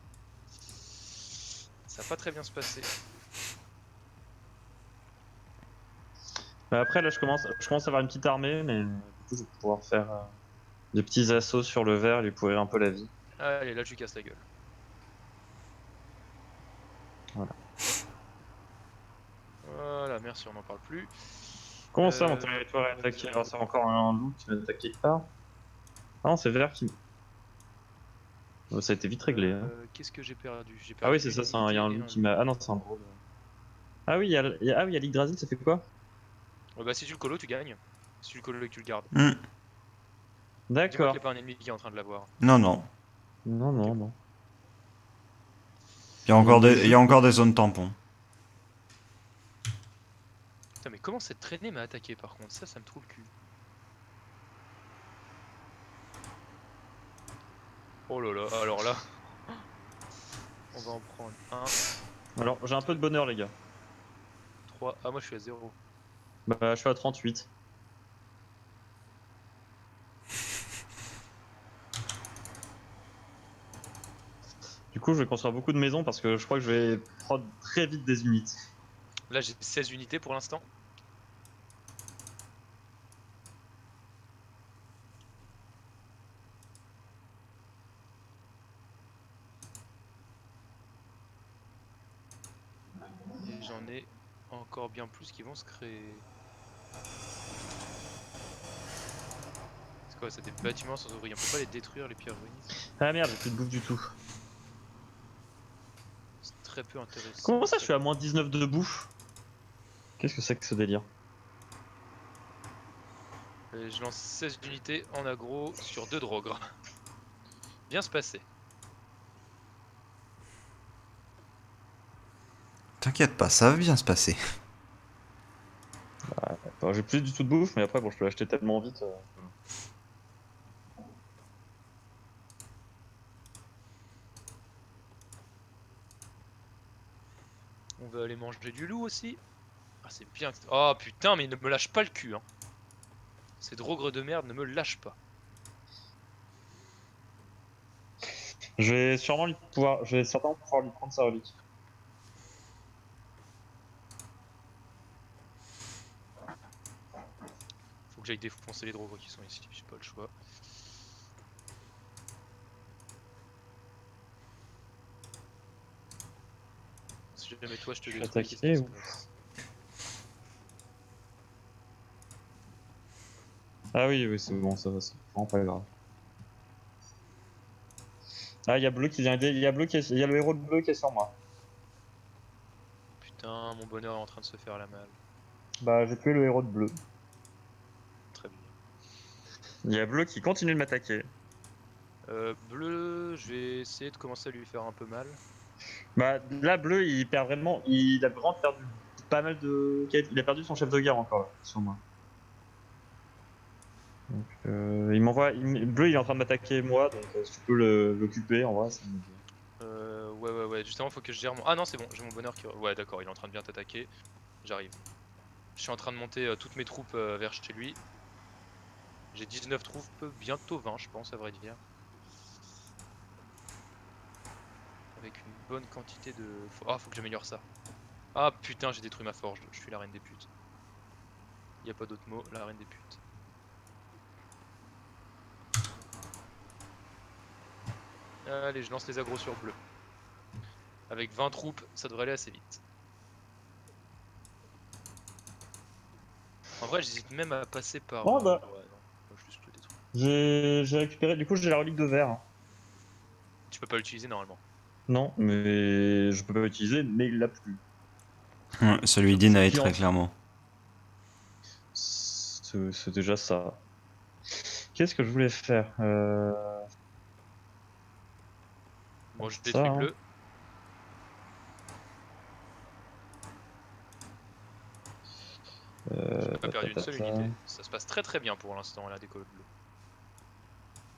ça va pas très bien se passer. Bah, après, là, je commence à avoir une petite armée, mais du coup, je vais pouvoir faire des petits assauts sur le vert, lui pourrir un peu la vie. Allez, là, je lui casse la gueule. Voilà. Voilà, merci, on n'en parle plus. Comment ça, mon territoire est attaqué? Alors, c'est encore un loup qui m'a attaqué. Ah non, c'est vert qui. Oh, ça a été vite réglé. Hein. Qu'est-ce que j'ai perdu? J'ai Ah perdu oui, c'est une ça, il y a un unité et loup un qui m'a. Ah non, c'est un drôle. Ah oui, ah oui, il y a l'Yggdrasil, ça fait quoi? Bah, si tu le colo, tu gagnes. Si tu le colo et que tu le gardes. Hmm. Dis-moi qu'il D'accord. n'y a pas un ennemi qui est en train de l'avoir. Non, non. Non, non, non. Il y a encore des zones tampons. Putain, mais comment cette traînée m'a attaqué par contre? Ça me trouve le cul. Oh là là, alors là. On va en prendre 1, Alors, j'ai un peu de bonheur, les gars. 3. Ah, moi je suis à 0. Bah, je suis à 38. coup, je vais construire beaucoup de maisons parce que je crois que je vais prendre très vite des unités. Là, j'ai 16 unités pour l'instant. Et j'en ai encore bien plus qui vont se créer. C'est quoi, c'est des bâtiments sans ouvriers. On peut pas les détruire, les pierres ruinies. Ah merde, j'ai plus de bouffe du tout. C'est très peu intéressant. Comment ça, je suis à moins 19 de bouffe? Qu'est-ce que c'est que ce délire? Et je lance 16 unités en aggro sur 2 drogres. Bien se passer. T'inquiète pas, ça va bien se passer. Enfin, j'ai plus du tout de bouffe, mais après, bon, je peux l'acheter tellement vite. On va aller manger du loup aussi. Ah, c'est bien. Oh putain, mais il ne me lâche pas le cul. Hein. Ces drogres de merde ne me lâchent pas. Je vais certainement pouvoir lui prendre sa relique. Faut que j'aille défoncer les drogres qui sont ici. J'ai pas le choix. Si jamais toi je te Je suis détruis, attaqué, qu'est-ce qui se ou- passe? Ah oui, oui, c'est bon, ça va, c'est vraiment pas grave. Ah, il y a bleu qui vient aider, il y a il y a le héros de bleu qui est sur moi. Putain, mon bonheur est en train de se faire la malle. Bah, j'ai tué le héros de bleu. Très bien. Il y a bleu qui continue de m'attaquer. Bleu, je vais essayer de commencer à lui faire un peu mal. Bah, là, bleu, il perd vraiment, il a vraiment perdu pas mal de. Il a perdu son chef de guerre encore, là, sur moi. Donc, il m'envoie. Bleu, il est en train de m'attaquer moi, donc si tu peux l'occuper, en vrai, ça me dit. Ouais. Justement, faut que je gère mon. Ah non, c'est bon, j'ai mon bonheur qui. Ouais, d'accord, il est en train de bien t'attaquer. J'arrive. Je suis en train de monter toutes mes troupes vers chez lui. J'ai 19 troupes, bientôt 20, je pense, à vrai dire. Avec une bonne quantité de. Ah, faut que j'améliore ça. Ah putain, j'ai détruit ma forge. Je suis la reine des putes. Y a pas d'autre mot, la reine des putes. Allez, je lance les agros sur bleu. Avec 20 troupes, ça devrait aller assez vite. En vrai, j'hésite même à passer par. Oh bah, Ouais, non, moi je juste tout détruire. j'ai récupéré. Du coup, j'ai la relique de verre. Tu peux pas l'utiliser normalement. Non, mais je peux pas l'utiliser, mais il l'a plus. Celui C'est d'Inaï, qui en- très clairement. C'est déjà ça. Qu'est-ce que je voulais faire Bon, je Ça, détruis hein. bleu. J'ai pas perdu une seule unité. Ça se passe très très bien pour l'instant, la déco bleu.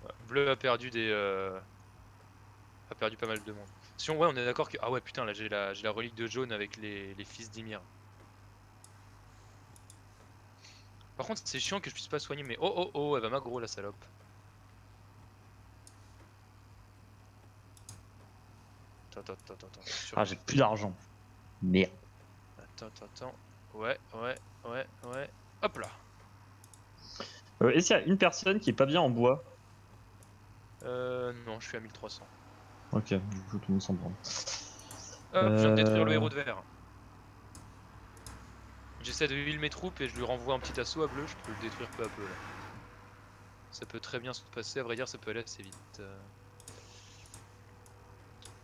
Ouais, bleu a perdu des. A perdu pas mal de monde. Si on, ouais, on est d'accord que. Ah ouais, putain, là j'ai la relique de jaune avec les fils d'Ymir. Par contre, c'est chiant que je puisse pas soigner, mais oh, elle va m'aggro la salope. Attends. Ah, j'ai plus d'argent. Merde. Attends. Ouais. Hop là. Est-ce qu'il y a une personne qui est pas bien en bois? Non, je suis à 1300. Ok, du coup, tout le monde s'en prend. Hop, je viens de détruire le héros de verre. J'essaie de heal mes troupes et je lui renvoie un petit assaut à bleu, je peux le détruire peu à peu là. Ça peut très bien se passer, à vrai dire ça peut aller assez vite.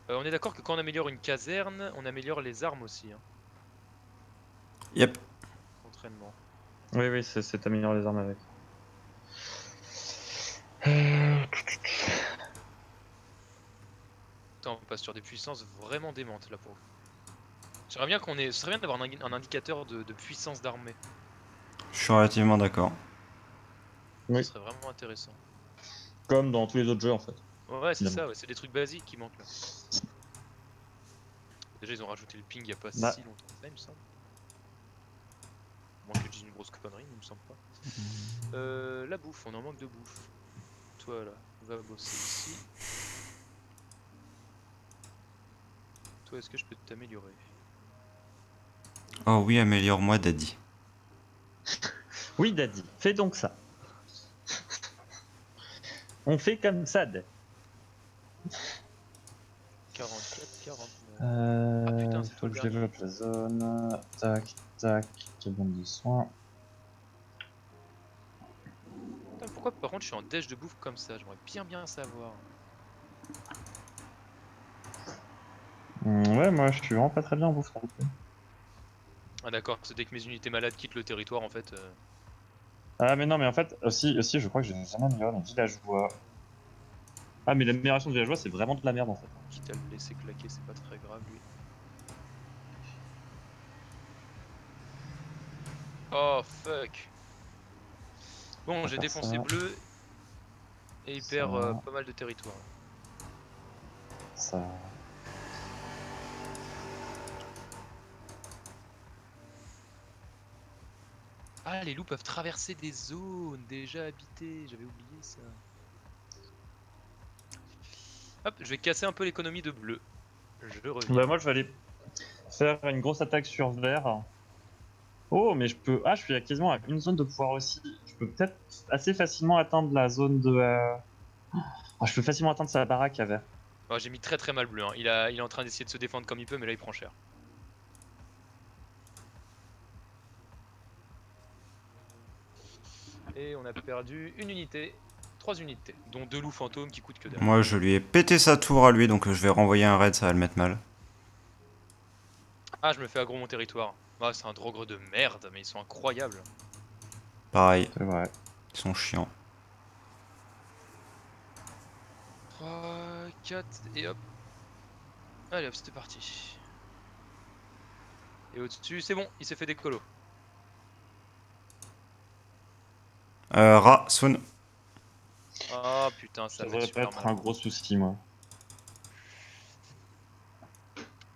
On est d'accord que quand on améliore une caserne, on améliore les armes aussi. Hein. Yep. Entraînement. Oui, c'est améliorer les armes avec. Putain, on passe sur des puissances vraiment démentes là pour le coup. J'aimerais bien qu'on ait. Ce serait bien d'avoir un indicateur de puissance d'armée. Je suis relativement d'accord. Ce Oui, serait vraiment intéressant. comme dans tous les autres jeux en fait. Ouais, c'est Finalement. ça, ouais, c'est des trucs basiques qui manquent là. Déjà, ils ont rajouté le ping il y a pas Bah, si longtemps que ça, il me semble. À moins que je dise une grosse connerie, mais il me semble pas. La bouffe, on en manque de bouffe. Toi là, va bosser ici. Toi, est-ce que je peux t'améliorer? Oh oui, améliore-moi, Daddy. Oui, Daddy, fais donc ça. On fait comme ça, Daddy. 44, 49. Ah putain, c'est toi faut le que je dernier. développe la zone. Tac, tac, cabane de soins. Putain, pourquoi par contre je suis en déj de bouffe comme ça? J'aimerais bien savoir. Ouais, moi je suis vraiment pas très bien en bouffe non plus. Ah d'accord, c'est dès que mes unités malades quittent le territoire en fait. Ah, mais non, mais en fait, aussi je crois que j'ai jamais amélioré mes villageois. Ah, mais l'amélioration de villageois, c'est vraiment de la merde en fait. Quitte à le laisser claquer, c'est pas très grave lui. Oh fuck. On Bon, va j'ai faire défoncé ça, bleu et il ça, perd pas mal de territoire là. ça. Ah, les loups peuvent traverser des zones déjà habitées, j'avais oublié ça. Hop, je vais casser un peu l'économie de bleu. Je reviens. Bah, moi je vais aller faire une grosse attaque sur vert. Oh, mais je peux. Ah, je suis quasiment à une zone de pouvoir aussi. Je peux peut-être assez facilement atteindre la zone de. Ah, je peux facilement atteindre sa baraque à vert. Oh, j'ai mis très mal bleu, hein. Il est en train d'essayer de se défendre comme il peut, mais là il prend cher. Et on a perdu une unité, 3 unités, dont 2 loups fantômes qui coûtent que dalle. Moi, je lui ai pété sa tour à lui, donc je vais renvoyer un raid, ça va le mettre mal. Ah, je me fais aggro mon territoire. Ah, c'est un drogre de merde, mais ils sont incroyables. Pareil, C'est vrai. ils sont chiants. 3, 4, et hop. Allez hop, c'était parti. Et au-dessus, c'est bon, il s'est fait des colos. Ra, Sun. Ah putain, ça Ça va être devrait pas super être mal. un gros souci, moi.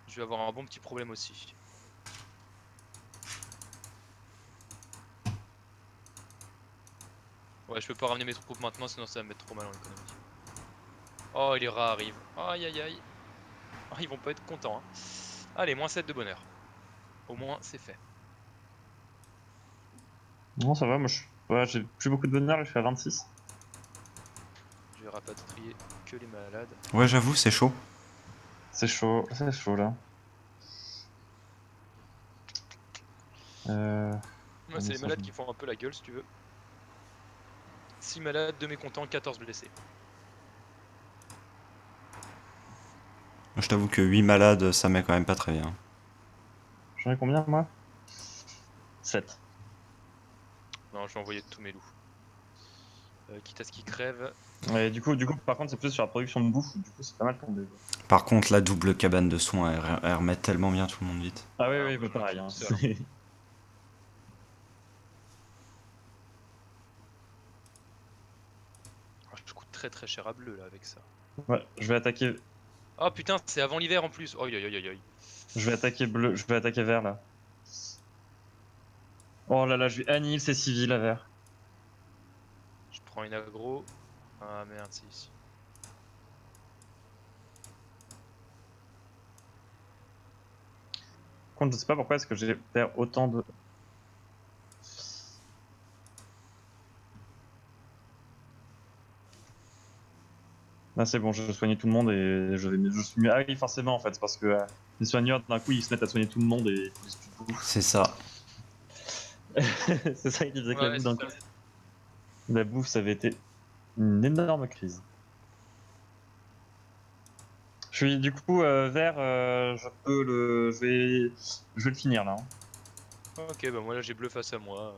Je vais avoir un bon petit problème aussi. Ouais, je peux pas ramener mes troupes maintenant, sinon ça va me mettre trop mal en économie. Oh, et les rats arrivent. Aïe aïe aïe. Ah, ils vont pas être contents, hein. Allez, moins 7 de bonheur. Au moins, c'est fait. Non, ça va, moi ouais, j'ai plus beaucoup de bonheur, je suis à 26. Je vais rapatrier que les malades. Ouais, j'avoue, c'est chaud. C'est chaud là. Moi, c'est les malades qui font un peu la gueule, si tu veux. 6 malades, 2 mécontents, 14 blessés. Je t'avoue que 8 malades, ça met quand même pas très bien. J'en ai combien, moi? 7. Non, je vais envoyer tous mes loups. Quitte à ce qu'ils crèvent. Et du coup, par contre, c'est plus sur la production de bouffe, du coup, c'est pas mal tombé. Par contre, la double cabane de soins, elle remet tellement bien tout le monde vite. Ah oui, Ah, oui, moi, bah je m'en pareil. occupe Hein. seul, hein. Oh, je coûte très cher à bleu là avec ça. Ouais, je vais attaquer. Oh putain, c'est avant l'hiver en plus. Aïe aïe aïe aïe. Je vais attaquer bleu, je vais attaquer vert là. Oh là là, je vais annihiler ces civils à vert. Je prends une aggro. Ah merde, c'est ici. Par contre, je sais pas pourquoi est-ce que j'ai perdu autant de. Là, c'est bon, je soigne tout le monde et je suis mieux. Ah oui, forcément, en fait, parce que les soigneurs, d'un coup, ils se mettent à soigner tout le monde et ils laissent plus de bouffe. C'est ça. C'est ça qui faisait que la Ouais, bouffe, c'est d'un ça. coup. La bouffe, ça avait été une énorme crise. Je suis du coup vert, je vais le finir là. Hein. Ok, bah moi là j'ai bleu face à moi.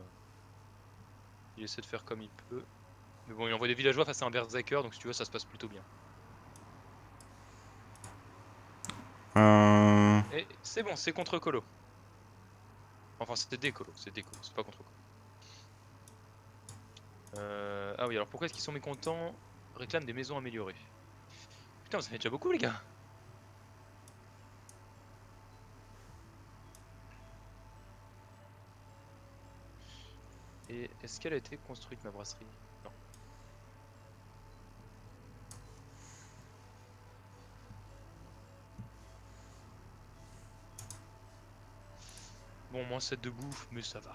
Il essaie de faire comme il peut. Mais bon, il envoie des villageois face à un berserker, donc si tu veux, ça se passe plutôt bien. Euh... Et c'est bon, c'est contre colo. Enfin, c'était des colos, c'est pas contre colo. Ah oui, alors pourquoi est-ce qu'ils sont mécontents? Réclament des maisons améliorées. Putain, ça fait déjà beaucoup les gars. Et est-ce qu'elle a été construite ma brasserie? Non. bon, moins 7 de bouffe, mais ça va.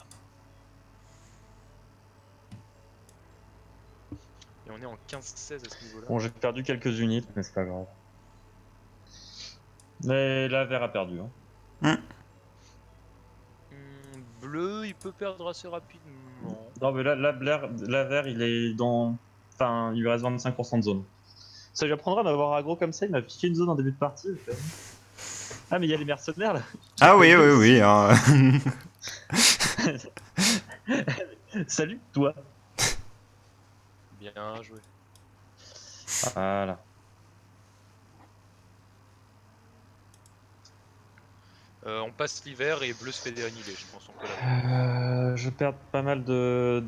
Et on est en 15-16 à ce niveau-là. Bon, j'ai perdu quelques unités, mais c'est pas grave. Mais la vert a perdu. Hein. Bleu, il peut perdre assez rapidement. Non, mais là, la vert, il est dans. Enfin, il lui reste 25% de zone. Ça lui apprendra d'avoir aggro comme ça, il m'a piqué une zone en début de partie. Ah, mais il y a les mercenaires là. Ah oui, oui, oui. Hein. Salut, toi. Bien joué. Voilà. On passe l'hiver et bleu se fait déannihiler, je pense. On peut l'avoir. Je perds pas mal de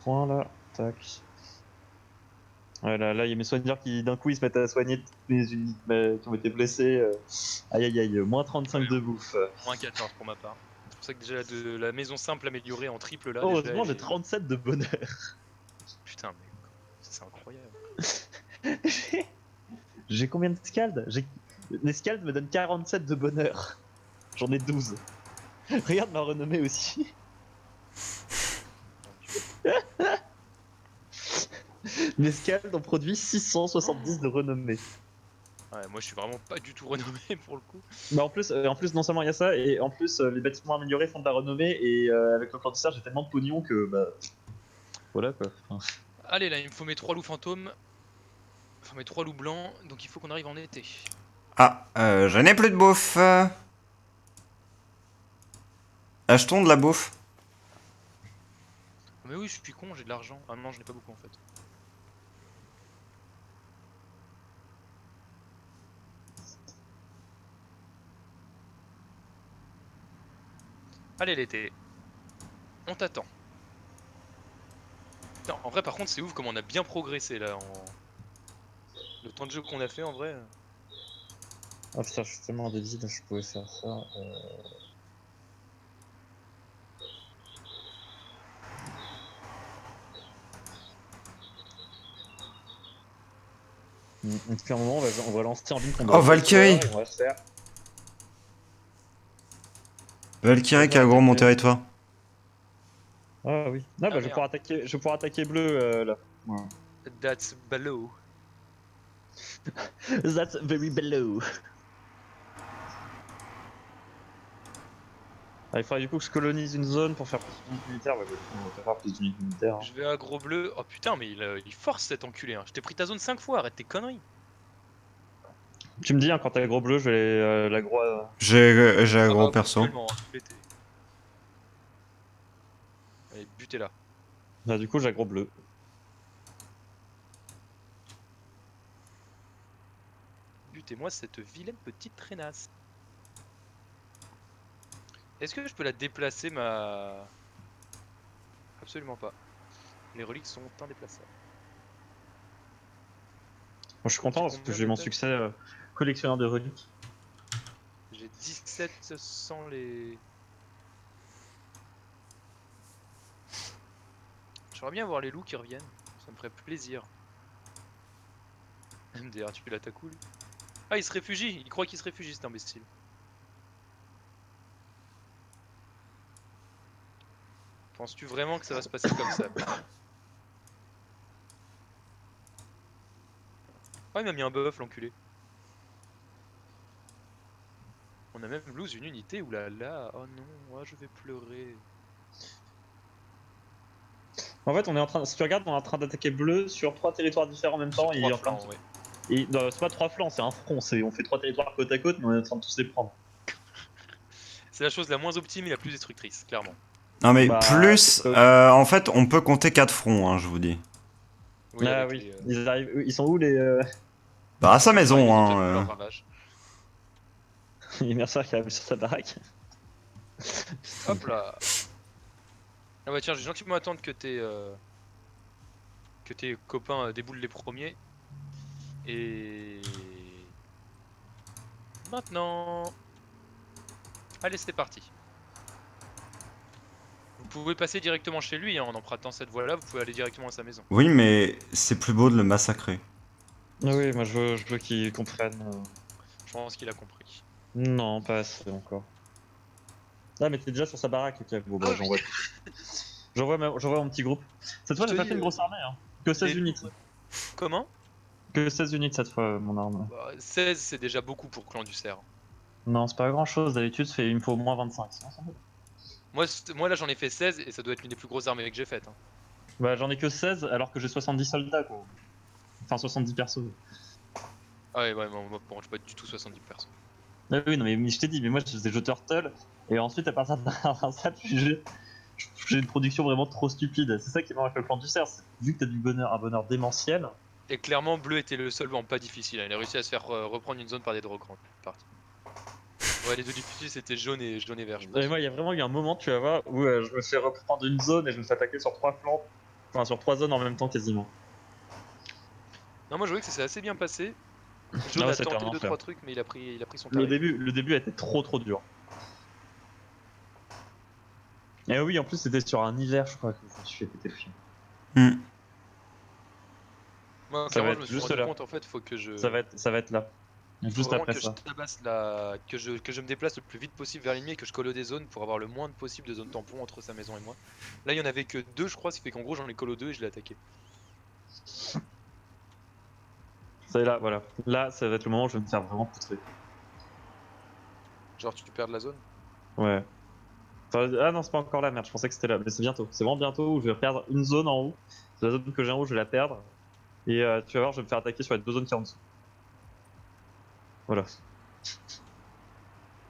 points là. Tac. Ouais, là, il y a mes soigneurs qui d'un coup ils se mettent à soigner toutes mes unités qui ont été blessées. Aïe aïe aïe, moins 35 de bouffe. Moins 14 pour ma part. C'est pour ça que déjà de la maison simple améliorée en triple là. Heureusement, déjà, j'ai elle est- 37 de bonheur. Putain, mais c'est incroyable. J'ai combien de scalds? Les scalds me donnent 47 de bonheur. J'en ai 12. Regarde ma renommée aussi. Mes scalds ont produit 670 de renommée. Ouais, moi je suis vraiment pas du tout renommé pour le coup. Bah en plus, non seulement il y a ça, et en plus les bâtiments améliorés font de la renommée, et avec le clandestin j'ai tellement de pognon que bah... Voilà quoi. Enfin, Allez là, il me faut mes 3 loups fantômes. Enfin mes 3 loups blancs, donc il faut qu'on arrive en été. Ah, je n'ai plus de bouffe. Achetons de la bouffe. Mais oui, je suis con, j'ai de l'argent. Ah non, je n'ai pas beaucoup en fait. Allez l'été. On t'attend. Putain, en vrai par contre c'est ouf comme on a bien progressé là en... Le temps de jeu qu'on a fait en vrai. Ah putain, je suis tellement débile, je pouvais faire ça. Depuis un moment, on va lancer en ligne qu'on Oh, Valkyrie! On va se faire. Valkyrie qui a gros mon territoire. Ah oui. Ah bah merde. je vais pouvoir attaquer bleu là. Ouais. That's below. That's very below. Ah, il faudrait du coup que je colonise une zone pour faire plus d'unités militaires. Ouais, on va faire plus d'unités militaires. Je vais à gros bleu. Oh putain, mais il force cet enculé. Hein. Je t'ai pris ta zone 5 fois, arrête tes conneries. Tu me dis hein, quand t'as gros bleu, je vais l'aggro. J'ai un Ah gros bah, perso. actuellement, hein, tout l'été. Allez, butez là. Bah, du coup, j'aggro bleu. Butez-moi cette vilaine petite traînasse. Est-ce que je peux la déplacer ma... Absolument pas. Les reliques sont indéplaçables. Moi, je suis content parce que j'ai mon succès collectionneur de reliques. J'ai 17 sans les... J'aimerais bien voir les loups qui reviennent. Ça me ferait plaisir. MDR, tu l'attaques où lui? Ah, il se réfugie. Il croit qu'il se réfugie, cet imbécile. Penses-tu vraiment que ça va se passer comme ça? Oh, il m'a mis un buff, l'enculé. On a même lose une unité, oulala. Oh non, oh, je vais pleurer. En fait, on est en train, si tu regardes, on est en train d'attaquer bleu sur 3 territoires différents en même temps. Sur Et 3 en train de- flancs, ouais. Et non, c'est pas 3 flancs, c'est un front. On fait 3 territoires côte à côte, mais on est en train de tous les prendre. C'est la chose la moins optime et la plus destructrice, clairement. Non mais Bah, plus, c'est pas- en fait, on peut compter 4 fronts, hein, je vous dis. Oui, Ah avec oui. les, Ils arrivent. Ils sont où les Bah à sa ouais, ils maison, ont déjà fait hein. leur ravage. les mercenaires qui arrivent sur sa baraque? Hop là. Ah bah tiens, j'ai gentiment attendre que tes copains déboulent les premiers. Et... Maintenant... Allez, c'est parti. Vous pouvez passer directement chez lui, hein, en empruntant cette voie-là, vous pouvez aller directement à sa maison. Oui, mais c'est plus beau de le massacrer. Ah oui, moi je veux qu'ils comprennent. Je pense qu'il a compris. Non, pas assez encore. Ah, mais t'es déjà sur sa baraque, ok. Bon, bah, Ah, oui. j'envoie mon petit groupe. Cette fois, Je j'ai te pas dis, fait une grosse armée, hein. Que 16 Les unités. loups, comment? Que 16 unités cette fois, mon arme. Bah, 16, c'est déjà beaucoup pour Clan du Cerf. Non, c'est pas grand chose. D'habitude, il me faut au moins 25. Sinon, ça va. Moi là, j'en ai fait 16 et ça doit être l'une des plus grosses armées que j'ai faites. Hein. Bah, j'en ai que 16 alors que j'ai 70 soldats, quoi. Enfin, 70 persos. Ah ouais, ouais, moi, bon, j'ai pas du tout 70 personnes. Ah oui, non, mais je t'ai dit, mais moi, je faisais jeu Turtle. Et ensuite, à partir d'un stade, j'ai une production vraiment trop stupide. C'est ça qui est marrant avec le clan du cerf. Vu que t'as un bonheur démentiel. Et clairement, bleu était le seul en pas difficile. Hein. Il a réussi à se faire reprendre une zone par des drogues en partie. Ouais, les deux difficiles c'était jaune et vert, je pense. Et moi, il y a vraiment eu un moment, tu vas voir, où je me fais reprendre une zone et je me fais attaquer sur 3 flancs. Enfin, sur 3 zones en même temps, quasiment. Non, moi je voyais que ça s'est assez bien passé. Jaune Ah ouais, a c'était un tenté enfer. 2-3 trucs, mais il a pris son tarif. Le début était trop dur. Et oui, en plus, c'était sur un hiver, je crois, que je me suis fait péter le chien. Hmm. Moi, Ça clairement, va je me être suis juste rendu là. compte en fait, faut que je. Ça va être là. Faut Juste vraiment après que je ça. tabasse que je me déplace le plus vite possible vers l'ennemi et que je colle des zones pour avoir le moins possible de zones tampons entre sa maison et moi. Là, il y en avait que 2, je crois, ce qui fait qu'en gros, j'en ai colo 2 et je l'ai attaqué. C'est là, voilà. Là, ça va être le moment où je vais me faire vraiment poutrer. Genre, tu perds de la zone. Ouais. Ah non, c'est pas encore là, merde, je pensais que c'était là. Mais c'est bientôt. C'est vraiment bientôt où je vais perdre une zone en haut. La zone que j'ai en haut, je vais la perdre. Et tu vas voir, je vais me faire attaquer sur les 2 zones qui sont en dessous. Voilà.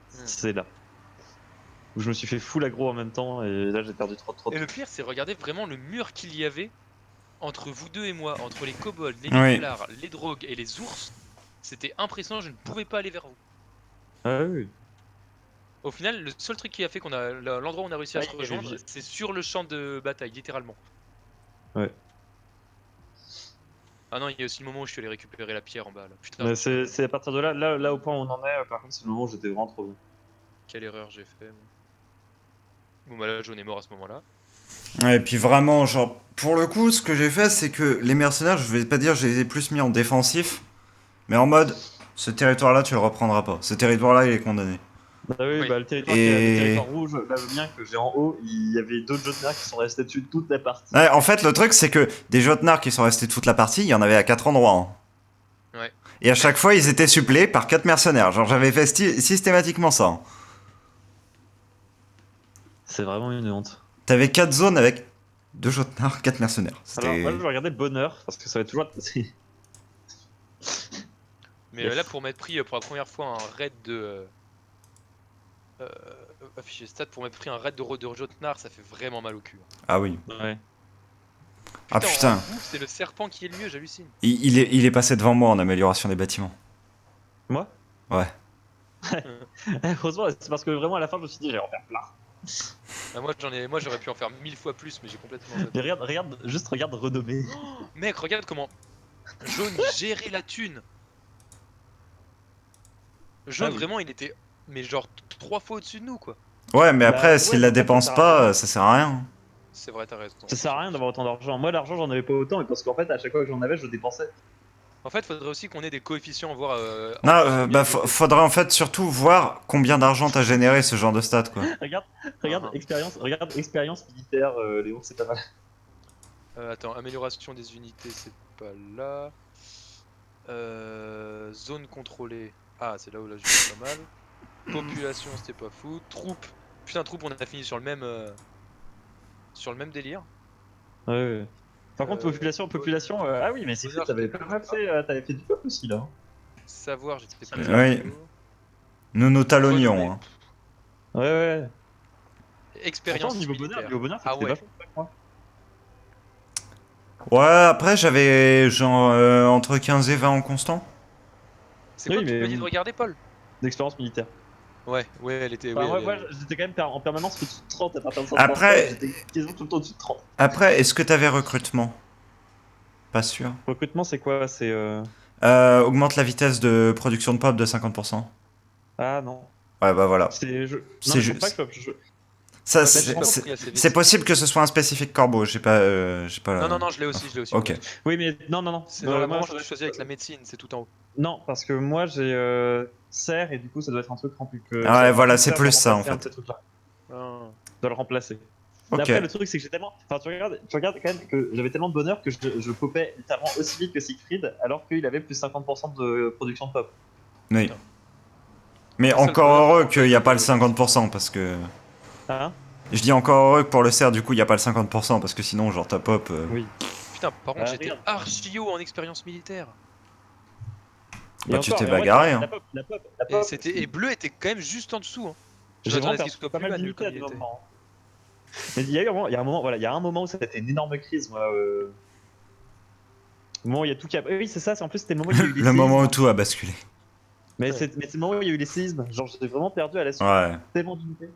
C'est là. Où je me suis fait full aggro en même temps et là j'ai perdu trop de Et le pire, c'est regarder vraiment le mur qu'il y avait entre vous deux et moi, entre les kobolds, les Oui. nifflards, les drogues et les ours. C'était impressionnant, je ne pouvais pas aller vers vous. Ah oui. Au final, le seul truc qui a fait qu'on a l'endroit où on a réussi à Ah, se il y avait rejoindre, c'est sur le champ de bataille, littéralement. Ouais. Ah non, il y a aussi le moment où je suis allé récupérer la pierre en bas là. Putain, je Mais me suis c'est à partir de là, là au point où on en est, par contre, c'est le moment où j'étais vraiment trop bien. quelle erreur j'ai fait. Moi. Bon bah là, jaune est mort à ce moment-là. Ouais, et puis vraiment, genre, pour le coup, ce que j'ai fait, c'est que les mercenaires, je vais pas dire, je les ai plus mis en défensif, mais en mode, ce territoire-là, tu le reprendras pas. Ce territoire-là, il est condamné. Bah oui, Oui. bah le territoire, le territoire rouge, là le mien que j'ai en haut, il y avait d'autres Jotnars qui sont restés dessus toute la partie. Ouais, en fait, le truc, c'est que des Jotnars qui sont restés toute la partie, il y en avait à 4 endroits. Hein. Ouais. Et à chaque fois, ils étaient suppléés par 4 mercenaires. Genre, j'avais fait systématiquement ça. Hein. C'est vraiment une honte. T'avais 4 zones avec 2 Jotnars, 4 mercenaires. Alors, moi je C'était. vais regarder bonheur, parce que ça va être toujours. Mais Yes. là, pour m'être pris pour la première fois un raid de. Afficher stat, pour m'être pris un raid de Jotnar, ça fait vraiment mal au cul. Ah oui. Ouais. Ah En putain. bouffe, c'est le serpent qui est le mieux, j'hallucine. Il est passé devant moi en amélioration des bâtiments. Moi Ouais. Heureusement, c'est parce que vraiment à la fin je me suis dit, j'allais en faire plein. Ah, moi j'aurais pu en faire 1000 fois plus, mais j'ai complètement zappé. Mais regarde renommé. Mec, regarde comment Jaune gérait la thune. Jaune, Ah oui. vraiment, il était, mais genre 3 fois au-dessus de nous, quoi. Ouais, mais après, Bah, s'il ouais, la en fait, dépense ça sert à pas, rien. ça sert à rien. C'est vrai, t'as raison. Ça sert à rien d'avoir autant d'argent. Moi, l'argent, j'en avais pas autant, mais parce qu'en fait, à chaque fois que j'en avais, je le dépensais. En fait, faudrait aussi qu'on ait des coefficients, voir. Non, combien il était. faudrait en fait surtout voir combien d'argent t'as généré ce genre de stats, quoi. Regarde expérience militaire, Léon, c'est pas mal. Attends, amélioration des unités, c'est pas là. Zone contrôlée. Ah, c'est là où là j'ai fait pas mal. Population, c'était pas fou. Troupe. Putain, troupe, on a fini sur le même délire. Ouais. Par contre, population, ah oui, mais c'est bonheur, fait, t'avais c'était pas mal fait, t'avais fait du peuple aussi là. Savoir, j'étais pas Oui. Nous talonnions. Hein. Ouais. Expérience Pourtant, militaire. niveau bonheur, Ah c'était ouais. vachement avec moi. Ouais, après j'avais genre entre 15 et 20 en constant. C'est quoi Oui, que tu mais m'as dit de regarder, Paul? d'expérience militaire. Ouais, elle était. Enfin, ouais, moi, j'étais quand même en permanence au-dessus de 30 à partir de 135, Après- j'étais quasiment tout le temps au-dessus de 30. Après, est-ce que t'avais recrutement? Pas sûr. Recrutement, c'est quoi? C'est. Augmente la vitesse de production de pop de 50%. Ah non. Ouais, bah voilà. C'est. Non, C'est mais je juste. pense pas que Ça, Ouais, c'est- mais c'est pris assez vite. c'est possible que ce soit un spécifique corbeau. J'ai pas. Non, je l'ai aussi, Ok. Oui, mais non. C'est dans la moi, manche que tu choisis avec la médecine, c'est tout en haut. Non, parce que moi j'ai serre et du coup ça doit être un truc rempli que. Ah ouais, ça- voilà, un c'est serre plus va ça, en remplacer un de fait. ces trucs-là. Je dois le remplacer. Mais Ok. après, le truc, c'est que j'ai tellement. Enfin, tu regardes quand même que j'avais tellement de bonheur que je popais littéralement aussi vite que Siegfried, alors qu'il avait plus 50% de production de pop. Oui. Mais Un seul encore bonheur, heureux en qu'il fait, n'y a pas le de- 50% parce que. Hein? Je dis encore heureux que pour le cerf, du coup, il n'y a pas le 50% parce que sinon, genre, ta pop. Oui. Putain, par contre, j'étais Regarde. archi haut en expérience militaire. Bah, tu t'es Et en vrai, bagarré, la hein. pop, Et bleu était quand même juste en dessous. Hein. j'ai vraiment J'attendais à ce qu'il perdu soit pas plus mal manuel d'unités comme à il des était. moments. Mais il y a eu un moment, il y a un moment, voilà, il y a un moment où ça a été une énorme crise, moi. Le moment où il y a tout qui a. Oui, c'est ça, en plus c'était le moment où il y a eu les Le moment où séismes. tout a basculé. Mais c'est le moment où il y a eu les séismes. Genre, j'étais vraiment perdu à la suite. Ouais. Tellement d'unités.